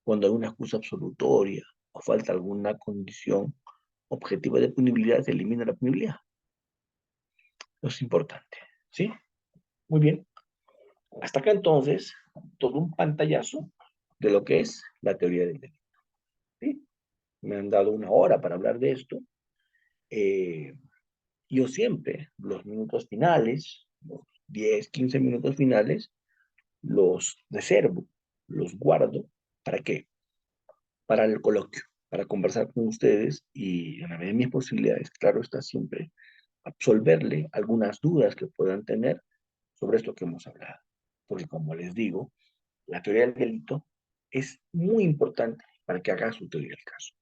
cuando hay una excusa absolutoria o falta alguna condición objetiva de punibilidad, se elimina la punibilidad. Eso es importante. ¿Sí? Muy bien. Hasta acá entonces, todo un pantallazo de lo que es la teoría del delito. ¿Sí? Me han dado una hora para hablar de esto. Yo siempre, los minutos finales, los 10, 15 minutos finales, los reservo, los guardo. ¿Para qué? Para el coloquio, para conversar con ustedes y en la medida de mis posibilidades, claro está siempre, absolverle algunas dudas que puedan tener sobre esto que hemos hablado. Porque como les digo, la teoría del delito es muy importante para que hagas su teoría del caso.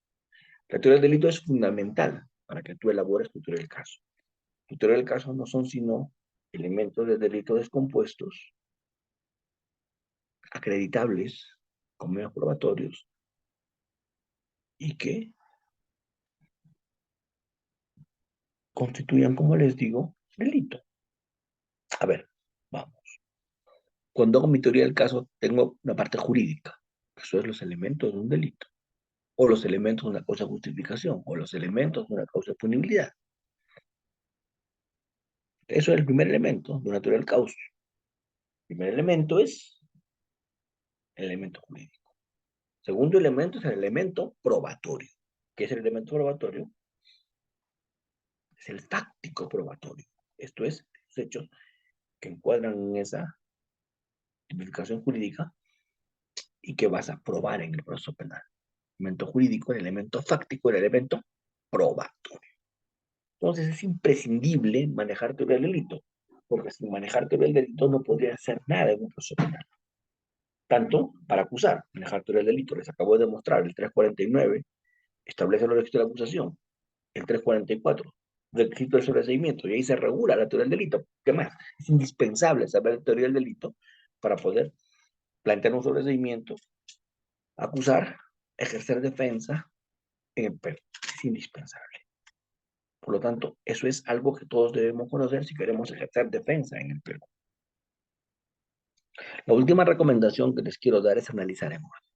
La teoría del delito es fundamental para que tú elabores tu teoría del caso. Tu teoría del caso no son sino elementos de delito descompuestos, acreditables, con medios probatorios, y que constituyan, como les digo, delito. A ver, vamos. Cuando hago mi teoría del caso, tengo una parte jurídica, que son los elementos de un delito, o los elementos de una causa de justificación, o los elementos de una causa de punibilidad. Eso es el primer elemento de una teoría del caso. El primer elemento es el elemento jurídico. Segundo elemento es el elemento probatorio. ¿Qué es el elemento probatorio? Es el táctico probatorio. Esto es, los hechos que encuadran en esa tipificación jurídica y que vas a probar en el proceso penal. El elemento jurídico, el elemento fáctico, el elemento probatorio. Entonces es imprescindible manejar teoría del delito, porque sin manejar teoría del delito no podría hacer nada en un proceso penal. Tanto para acusar, manejar teoría del delito, les acabo de demostrar, el 349 establece los requisitos de la acusación, el 344 requisito del sobreseimiento, y ahí se regula la teoría del delito. ¿Qué más? Es indispensable saber la teoría del delito para poder plantear un sobreseimiento, acusar, ejercer defensa en el periodo. Es indispensable. Por lo tanto, eso es algo que todos debemos conocer si queremos ejercer defensa en el Perú. La última recomendación que les quiero dar es analizar en orden.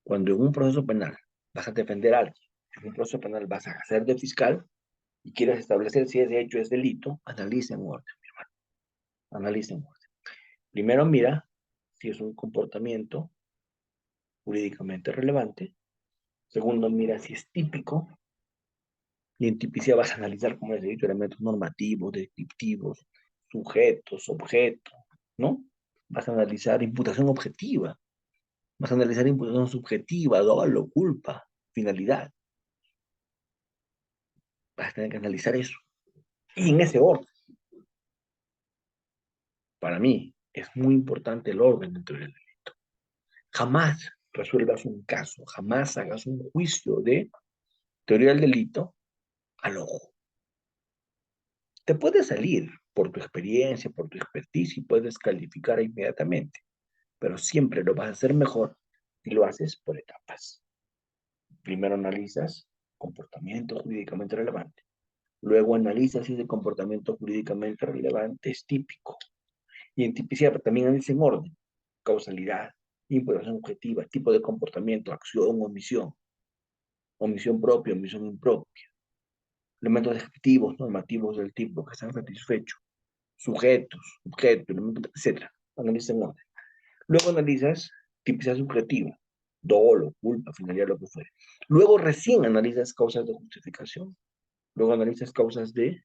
Cuando en un proceso penal vas a defender a alguien, en un proceso penal vas a hacer de fiscal y quieres establecer si ese hecho es delito, analiza en orden, mi hermano. Analiza en orden. Primero mira si es un comportamiento jurídicamente relevante. Segundo, mira si es típico. Y en tipicidad vas a analizar, como les he dicho, elementos normativos, descriptivos, sujetos, objetos, ¿no? Vas a analizar imputación objetiva, vas a analizar imputación subjetiva, dolo, culpa, finalidad. Vas a tener que analizar eso. Y en ese orden, para mí, es muy importante el orden dentro del delito. Jamás resuelvas un caso, jamás hagas un juicio de teoría del delito al ojo. Te puede salir por tu experiencia, por tu expertise y puedes calificar inmediatamente, pero siempre lo vas a hacer mejor si lo haces por etapas. Primero analizas comportamiento jurídicamente relevante. Luego analizas si ese comportamiento jurídicamente relevante es típico. Y en tipicidad también analiza en orden, causalidad, imputación objetiva, tipo de comportamiento, acción, omisión propia, omisión impropia, elementos descriptivos, normativos del tipo que están satisfechos, sujetos, objetos, etc. Analiza en orden. Luego analizas tipicidad subjetiva, dolo, culpa, finalidad, lo que fuere. Luego recién analizas causas de justificación. Luego analizas causas de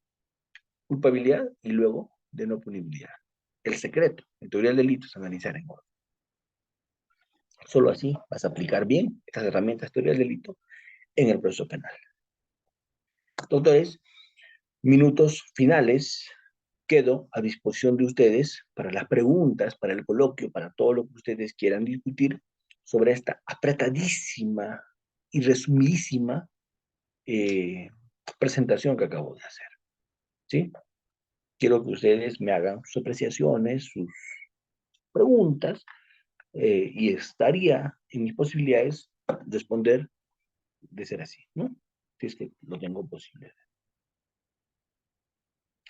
culpabilidad y luego de no punibilidad. El secreto, en teoría del delito, es analizar en orden. Solo así vas a aplicar bien estas herramientas de teoría del delito en el proceso penal. Doctores, minutos finales. Quedo a disposición de ustedes para las preguntas, para el coloquio, para todo lo que ustedes quieran discutir sobre esta apretadísima y resumidísima presentación que acabo de hacer. ¿Sí? Quiero que ustedes me hagan sus apreciaciones, sus preguntas, y estaría en mis posibilidades responder de ser así, ¿no? Si es que lo tengo posible.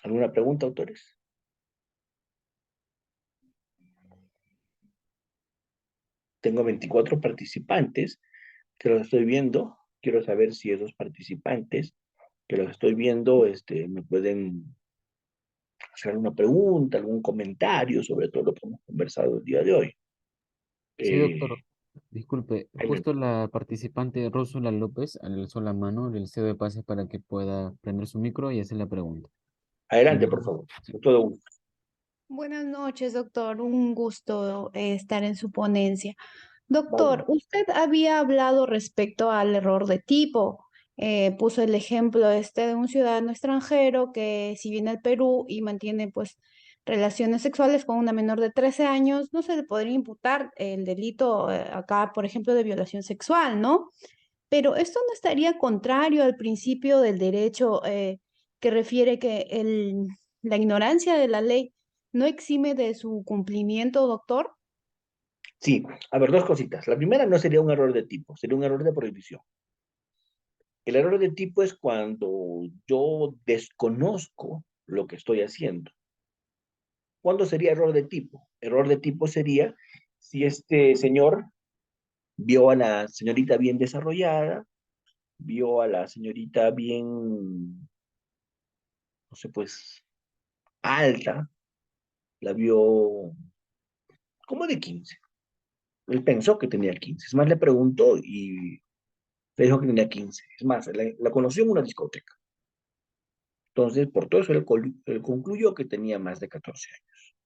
¿Alguna pregunta, autores? Tengo 24 participantes que los estoy viendo. Quiero saber si esos participantes que los estoy viendo me pueden hacer alguna pregunta, algún comentario sobre todo lo que hemos conversado el día de hoy. Sí, doctor. Eh, Disculpe, justo la participante Rósula López alzó la mano, le cedo de pase para que pueda prender su micro y hacer la pregunta. Adelante, por Bienvenido. favor. Con todo gusto. Buenas noches, doctor. Un gusto estar en su ponencia. Vale. Doctor, usted había hablado respecto al error de tipo. Puso el ejemplo de un ciudadano extranjero que si viene al Perú y mantiene pues relaciones sexuales con una menor de 13 años, no se le podría imputar el delito acá, por ejemplo, de violación sexual, ¿no? Pero esto no estaría contrario al principio del derecho que refiere que la ignorancia de la ley no exime de su cumplimiento, doctor. Sí, a ver, dos cositas. La primera no sería un error de tipo, sería un error de prohibición. El error de tipo es cuando yo desconozco lo que estoy haciendo. ¿Cuándo sería error de tipo? Error de tipo sería si este señor vio a la señorita bien desarrollada, vio a la señorita bien, no sé, pues, alta, la vio como de 15. Él pensó que tenía 15. Es más, le preguntó y le dijo que tenía 15. Es más, la conoció en una discoteca. Entonces, por todo eso, él concluyó que tenía más de 14 años.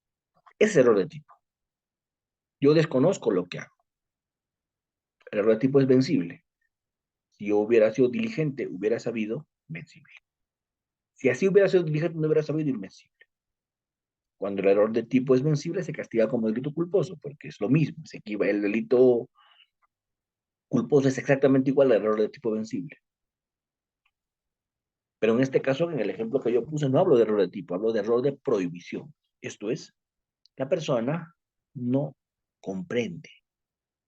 Ese es error de tipo. Yo desconozco lo que hago. El error de tipo es vencible. Si yo hubiera sido diligente, hubiera sabido, vencible. Si así hubiera sido diligente, no hubiera sabido, invencible. Cuando el error de tipo es vencible, se castiga como delito culposo, porque es lo mismo. El delito culposo es exactamente igual al error de tipo vencible. Pero en este caso, en el ejemplo que yo puse, no hablo de error de tipo, hablo de error de prohibición. Esto es, la persona no comprende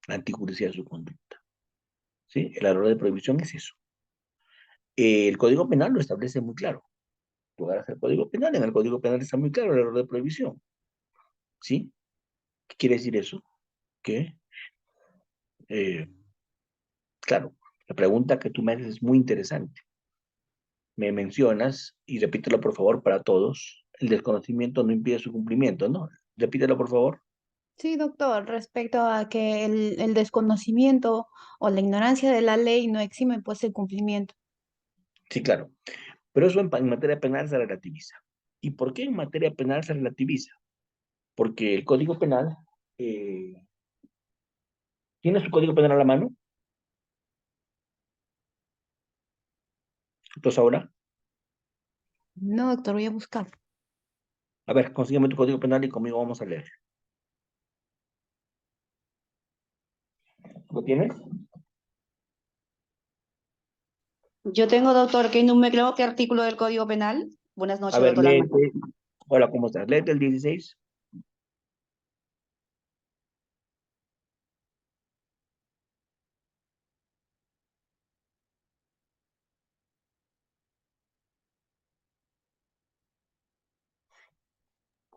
la antijusticia de su conducta. ¿Sí? El error de prohibición es eso. El Código Penal lo establece muy claro. Tú agarras el Código Penal, en el Código Penal está muy claro el error de prohibición. ¿Sí? ¿Qué quiere decir eso? Que, eh, claro, la pregunta que tú me haces es muy interesante. Me mencionas, y repítelo por favor para todos, el desconocimiento no impide su cumplimiento, ¿no? Repítelo por favor. Sí, doctor, respecto a que el desconocimiento o la ignorancia de la ley no exime pues el cumplimiento. Sí, claro. Pero eso en materia penal se relativiza. ¿Y por qué en materia penal se relativiza? Porque el Código Penal, eh, ¿tiene su Código Penal a la mano? Entonces ahora, No, doctor, voy a buscar. a ver, consígueme tu Código Penal y conmigo vamos a leer. ¿Lo tienes? Yo tengo, doctor, ¿qué número, qué artículo del Código Penal? Buenas A noches, ver, doctor Alma. léete. Hola, ¿cómo estás? Léete el 16.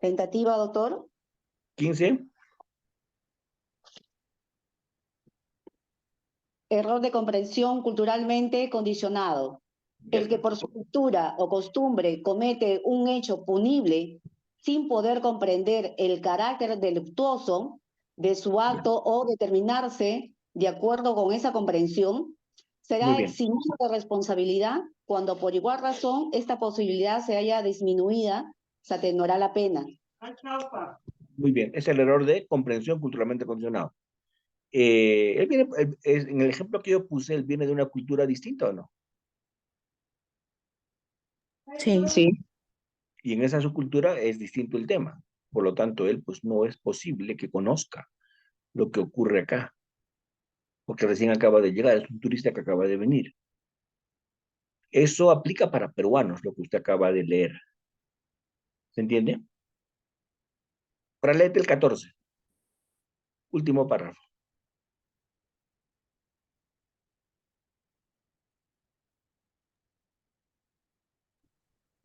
Tentativa, doctor. 15. Error de comprensión culturalmente condicionado. El que Ya. por su cultura o costumbre comete un hecho punible sin poder comprender el carácter delictuoso de su Ya. acto o determinarse de acuerdo con esa comprensión, Muy será bien. eximido de responsabilidad cuando por igual razón esta posibilidad se haya disminuida, se atenuará la pena. Muy bien. Es el error de comprensión culturalmente condicionado. En el ejemplo que yo puse, él viene de una cultura distinta, ¿o no? Sí. Sí. Y en esa subcultura es distinto el tema. Por lo tanto, él pues no es posible que conozca lo que ocurre acá, porque recién acaba de llegar, es un turista que acaba de venir. Eso aplica para peruanos, lo que usted acaba de leer. ¿Se entiende? Para léete el 14, último párrafo.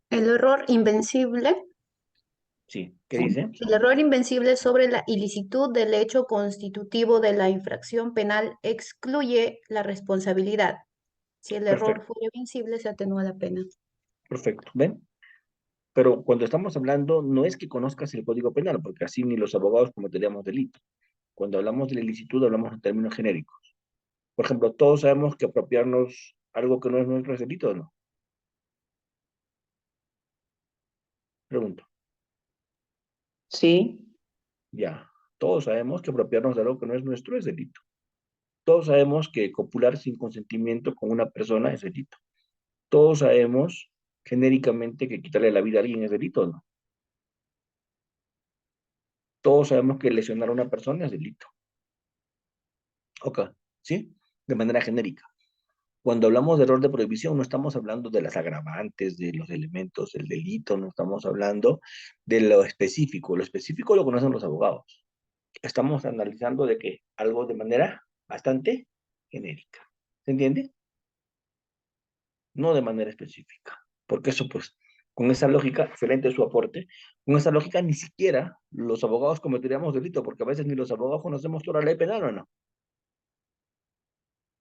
El error invencible. Sí, ¿qué dice? El error invencible sobre la ilicitud del hecho constitutivo de la infracción penal excluye la responsabilidad. Si el error Perfecto, fuera invencible, se atenúa la pena. perfecto. ¿Ven? Pero cuando estamos hablando, no es que conozcas el Código Penal, porque así ni los abogados cometeríamos delito. Cuando hablamos de la ilicitud, hablamos en términos genéricos. Por ejemplo, todos sabemos que apropiarnos algo que no es nuestro es delito, ¿o no? Pregunto. Sí. Ya. Todos sabemos que apropiarnos de algo que no es nuestro es delito. Todos sabemos que copular sin consentimiento con una persona es delito. Todos sabemos genéricamente que quitarle la vida a alguien es delito, ¿o no? Todos sabemos que lesionar a una persona es delito. Ok, ¿sí? De manera genérica. Cuando hablamos de error de prohibición, no estamos hablando de las agravantes, de los elementos del delito, no estamos hablando de lo específico. Lo específico lo conocen los abogados. Estamos analizando de que algo de manera bastante genérica. ¿Se entiende? No de manera específica. Porque eso, pues, con esa lógica, excelente su aporte, con esa lógica ni siquiera los abogados cometeríamos delito, porque a veces ni los abogados conocemos toda la ley penal, ¿o no?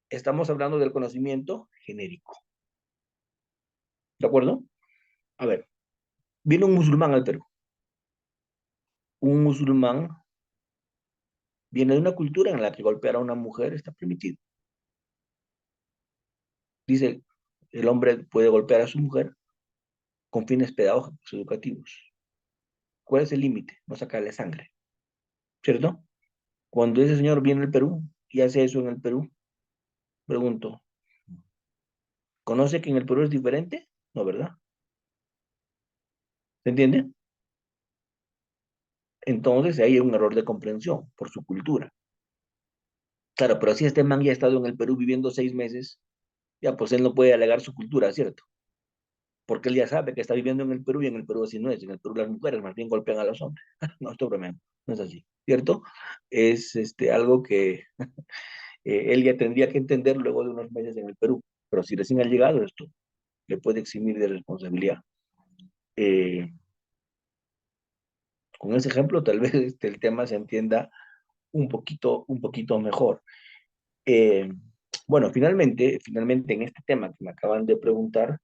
Estamos hablando del conocimiento genérico. ¿De acuerdo? A ver, viene un musulmán al Perú. Un musulmán viene de una cultura en la que golpear a una mujer está permitido. Dice, el hombre puede golpear a su mujer con fines pedagógicos, educativos. ¿Cuál es el límite? No sacarle sangre, ¿cierto? Cuando ese señor viene al Perú y hace eso en el Perú, pregunto, ¿conoce que en el Perú es diferente? No, ¿verdad? ¿Se entiende? Entonces ahí hay un error de comprensión por su cultura. Claro, pero si este man ya ha estado en el Perú viviendo 6 meses, ya pues él no puede alegar su cultura, ¿cierto? Porque él ya sabe que está viviendo en el Perú y en el Perú así no es. En el Perú las mujeres más bien golpean a los hombres. No, estoy bromeando, no es así, ¿cierto? Es algo que él ya tendría que entender luego de unos meses en el Perú. Pero si recién ha llegado esto, le puede eximir de responsabilidad. Eh, con ese ejemplo, tal vez el tema se entienda un poquito mejor. Eh, bueno, finalmente en este tema que me acaban de preguntar,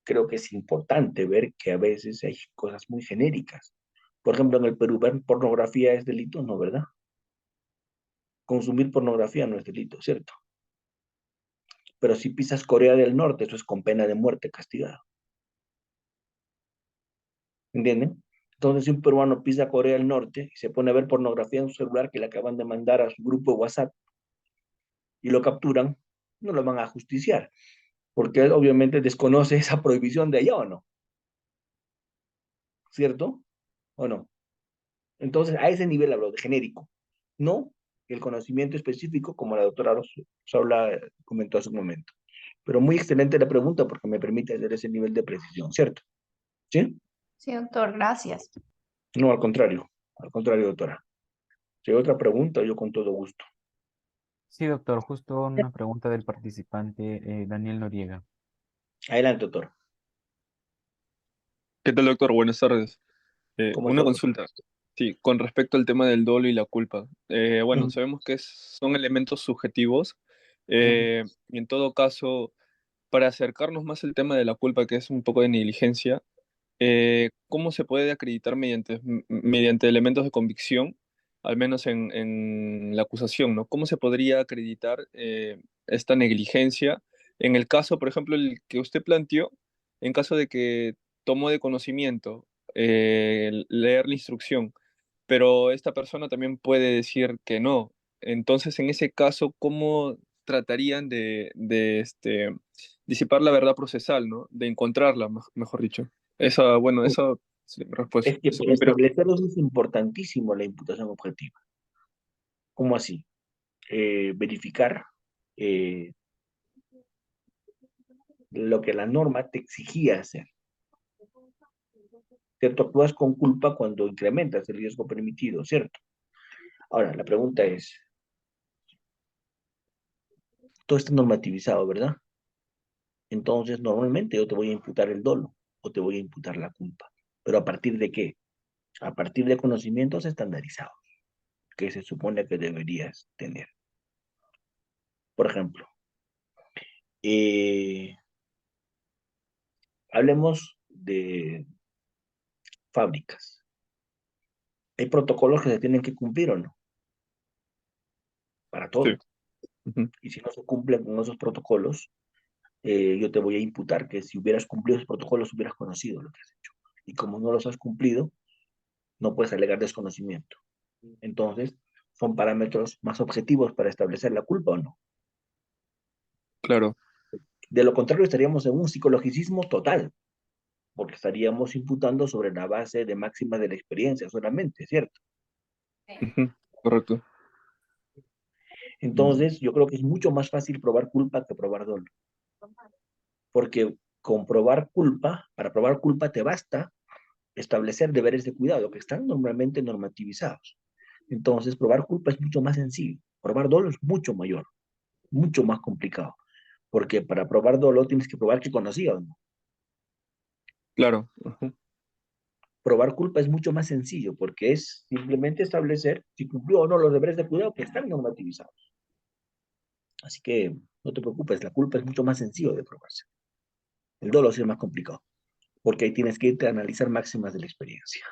creo que es importante ver que a veces hay cosas muy genéricas. Por ejemplo, en el Perú, ¿ver pornografía es delito? No, ¿verdad? Consumir pornografía no es delito, ¿cierto? Pero si pisas Corea del Norte, eso es con pena de muerte castigado. ¿Entienden? Entonces, si un peruano pisa Corea del Norte y se pone a ver pornografía en su celular que le acaban de mandar a su grupo de WhatsApp y lo capturan, no lo van a justiciar, porque él obviamente desconoce esa prohibición de allá o no, ¿cierto? ¿O no? Entonces, a ese nivel hablo de genérico, no el conocimiento específico como la doctora Rosaura comentó hace un momento. Pero muy excelente la pregunta porque me permite hacer ese nivel de precisión, ¿cierto? ¿Sí? Sí, doctor, gracias. No, al contrario, doctora. Si hay otra pregunta, yo con todo gusto. Sí, doctor, justo una pregunta del participante Daniel Noriega. Adelante, doctor. ¿Qué tal, doctor? Buenas tardes. ¿Cómo Una está, doctor? consulta. Sí, con respecto al tema del dolo y la culpa. Bueno, Ujú, sabemos que son elementos subjetivos ujú. y en todo caso, para acercarnos más al tema de la culpa, que es un poco de negligencia, ¿cómo se puede acreditar mediante elementos de convicción, al menos en la acusación, ¿no? ¿Cómo se podría acreditar esta negligencia en el caso, por ejemplo, el que usted planteó, en caso de que tomó de conocimiento leer la instrucción, pero esta persona también puede decir que no? Entonces, en ese caso, ¿cómo tratarían de disipar la verdad procesal, ¿no? De encontrarla, mejor dicho. Esa, bueno, esa sí, respuesta. Es que para Pero, establecer eso es importantísimo la imputación objetiva. ¿Cómo así? Verificar eh, lo que la norma te exigía hacer. ¿Cierto? Actúas con culpa cuando incrementas el riesgo permitido, ¿cierto? Ahora, la pregunta es, todo está normativizado, ¿verdad? Entonces, normalmente yo te voy a imputar el dolo o te voy a imputar la culpa. ¿Pero a partir de qué? A partir de conocimientos estandarizados que se supone que deberías tener. Por ejemplo, eh, hablemos de fábricas. Hay protocolos que se tienen que cumplir o no, para sí. todo. Ujú. Y si no se cumplen con esos protocolos, yo te voy a imputar que si hubieras cumplido esos protocolos, hubieras conocido lo que has hecho. Y como no los has cumplido, no puedes alegar desconocimiento. Entonces, son parámetros más objetivos para establecer la culpa o no. Claro. De lo contrario, estaríamos en un psicologicismo total, porque estaríamos imputando sobre la base de máximas de la experiencia solamente, ¿cierto? Ujú. Correcto. Mm. Entonces, yo creo que es mucho más fácil probar culpa que probar dolo, porque con probar culpa, para probar culpa te basta establecer deberes de cuidado que están normalmente normativizados. Entonces, probar culpa es mucho más sencillo, probar dolo es mucho mayor, mucho más complicado, porque para probar dolo tienes que probar que conocía o no. Claro. Ujú. Probar culpa es mucho más sencillo, porque es simplemente establecer si cumplió o no los deberes de cuidado que están normativizados. Así que no te preocupes, la culpa es mucho más sencillo de probarse. El dolo sí es más complicado, porque ahí tienes que irte a analizar máximas de la experiencia.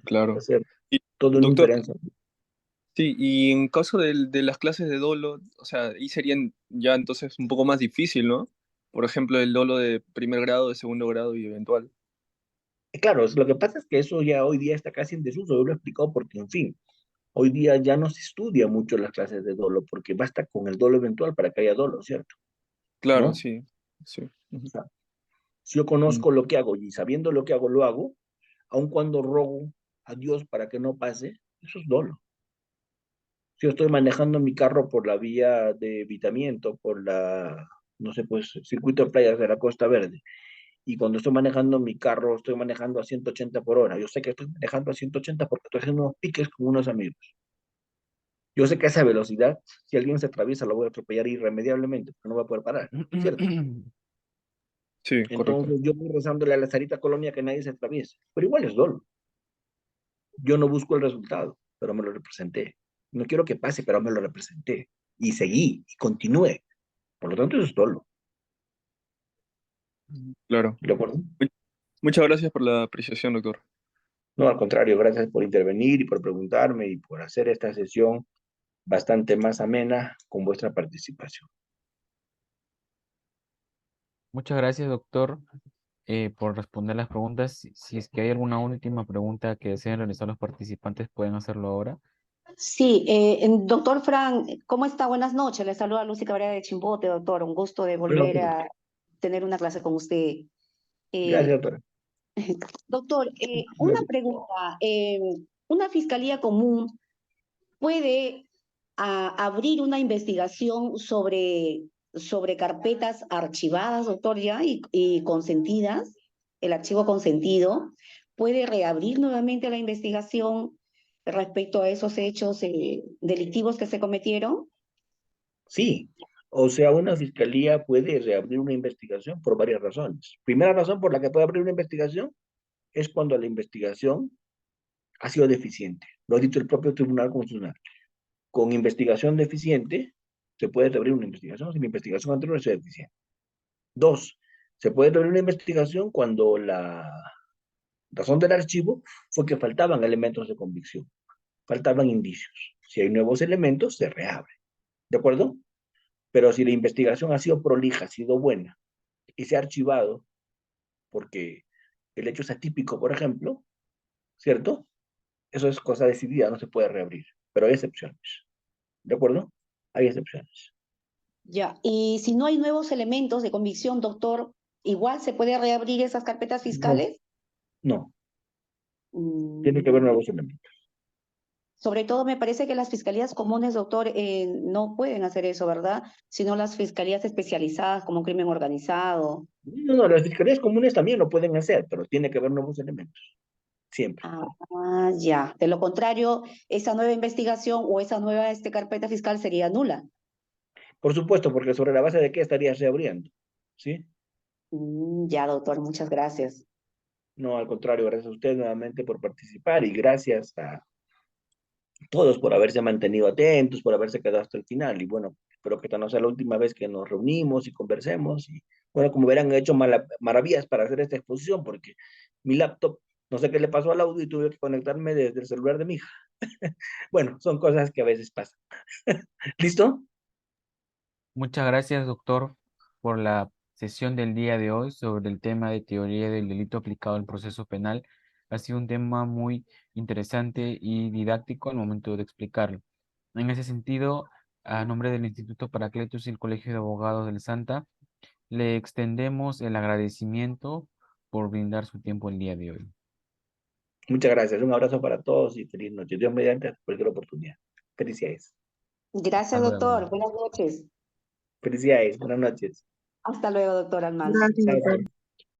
Claro. Hacer Y, todo una doctor, inferencia. sí, y en caso de las clases de dolo, o sea, ahí serían ya entonces un poco más difícil, ¿no? Por ejemplo, el dolo de primer grado, de segundo grado y eventual. Claro, lo que pasa es que eso ya hoy día está casi en desuso, yo lo he explicado porque, en fin, hoy día ya no se estudia mucho las clases de dolo, porque basta con el dolo eventual para que haya dolo, ¿cierto? Claro, ¿No? sí. Sí. O Ujú. sea, si yo Mm. conozco lo que hago y sabiendo lo que hago, lo hago, aun cuando rogo a Dios para que no pase, eso es dolo. Si yo estoy manejando mi carro por la vía de evitamiento, por la, no sé, pues, circuito de playas de la Costa Verde, y cuando estoy manejando mi carro, estoy manejando a 180 por hora. Yo sé que estoy manejando a 180 porque estoy haciendo unos piques con unos amigos. Yo sé que a esa velocidad, si alguien se atraviesa, lo voy a atropellar irremediablemente, porque no va a poder parar, ¿cierto? Sí, correcto. Entonces yo voy rezándole a la Sarita Colonia que nadie se atraviese, pero igual es dolo. Yo no busco el resultado, pero me lo representé. No quiero que pase, pero me lo representé. Y seguí, y continué. Por lo tanto, eso es dolo. Claro. ¿De acuerdo? Muchas gracias por la apreciación, doctor. No, al contrario, gracias por intervenir y por preguntarme y por hacer esta sesión bastante más amena con vuestra participación. Muchas gracias, doctor, por responder las preguntas. Si es que hay alguna última pregunta que deseen realizar los participantes, pueden hacerlo ahora. Sí, doctor Fran, ¿cómo está? Buenas noches. Le saluda Lucy Cabrera de Chimbote, doctor. Un gusto de Bueno, volver a tener una clase con usted. gracias, Eh, doctora. doctor, una pregunta. ¿Una fiscalía común puede abrir una investigación sobre carpetas archivadas, doctor, ya, y consentidas? El archivo consentido puede reabrir nuevamente la investigación respecto a esos hechos delictivos que se cometieron. Sí, o sea, una fiscalía puede reabrir una investigación por varias razones. Primera razón por la que puede abrir una investigación es cuando la investigación ha sido deficiente. Lo ha dicho el propio Tribunal Constitucional. Con investigación deficiente se puede reabrir una investigación si la investigación anterior es deficiente. Dos, se puede reabrir una investigación cuando la razón del archivo fue que faltaban elementos de convicción, faltaban indicios. Si hay nuevos elementos, se reabre. ¿De acuerdo? Pero si la investigación ha sido prolija, ha sido buena y se ha archivado porque el hecho es atípico, por ejemplo, ¿cierto? Eso es cosa decidida, no se puede reabrir, pero hay excepciones. ¿De acuerdo? Hay excepciones. Ya, y si no hay nuevos elementos de convicción, doctor, igual se puede reabrir esas carpetas No, fiscales. no, tiene que haber Mm, nuevos elementos. Sobre todo me parece que las fiscalías comunes, doctor, no pueden hacer eso, ¿verdad? Sino las fiscalías especializadas como crimen organizado. No, no, las fiscalías comunes también lo pueden hacer, pero tiene que haber nuevos elementos, siempre. Ya. De lo contrario, esa nueva investigación o esa nueva carpeta fiscal sería nula. Por supuesto, porque sobre la base de qué estarías reabriendo, ¿sí? Ya, doctor, muchas gracias. No, al contrario, gracias a usted nuevamente por participar y gracias a todos por haberse mantenido atentos, por haberse quedado hasta el final. Y bueno, espero que esta no sea la última vez que nos reunimos y conversemos. Y bueno, como verán, he hecho maravillas para hacer esta exposición porque mi laptop, no sé qué le pasó al audio y tuve que conectarme desde el celular de mi hija. Bueno, son cosas que a veces pasan. ¿Listo? Muchas gracias, doctor, por la sesión del día de hoy sobre el tema de teoría del delito aplicado al proceso penal. Ha sido un tema muy interesante y didáctico al momento de explicarlo. En ese sentido, a nombre del Instituto Paracletos y el Colegio de Abogados del Santa, le extendemos el agradecimiento por brindar su tiempo el día de hoy. Muchas gracias. Un abrazo para todos y feliz noche. Dios mediante cualquier oportunidad. Felicidades. Hasta Gracias, luego. doctor. Buenas noches. Felicidades. Buenas noches. Hasta luego, doctor Almanz. Gracias, Chao, doctor. chao.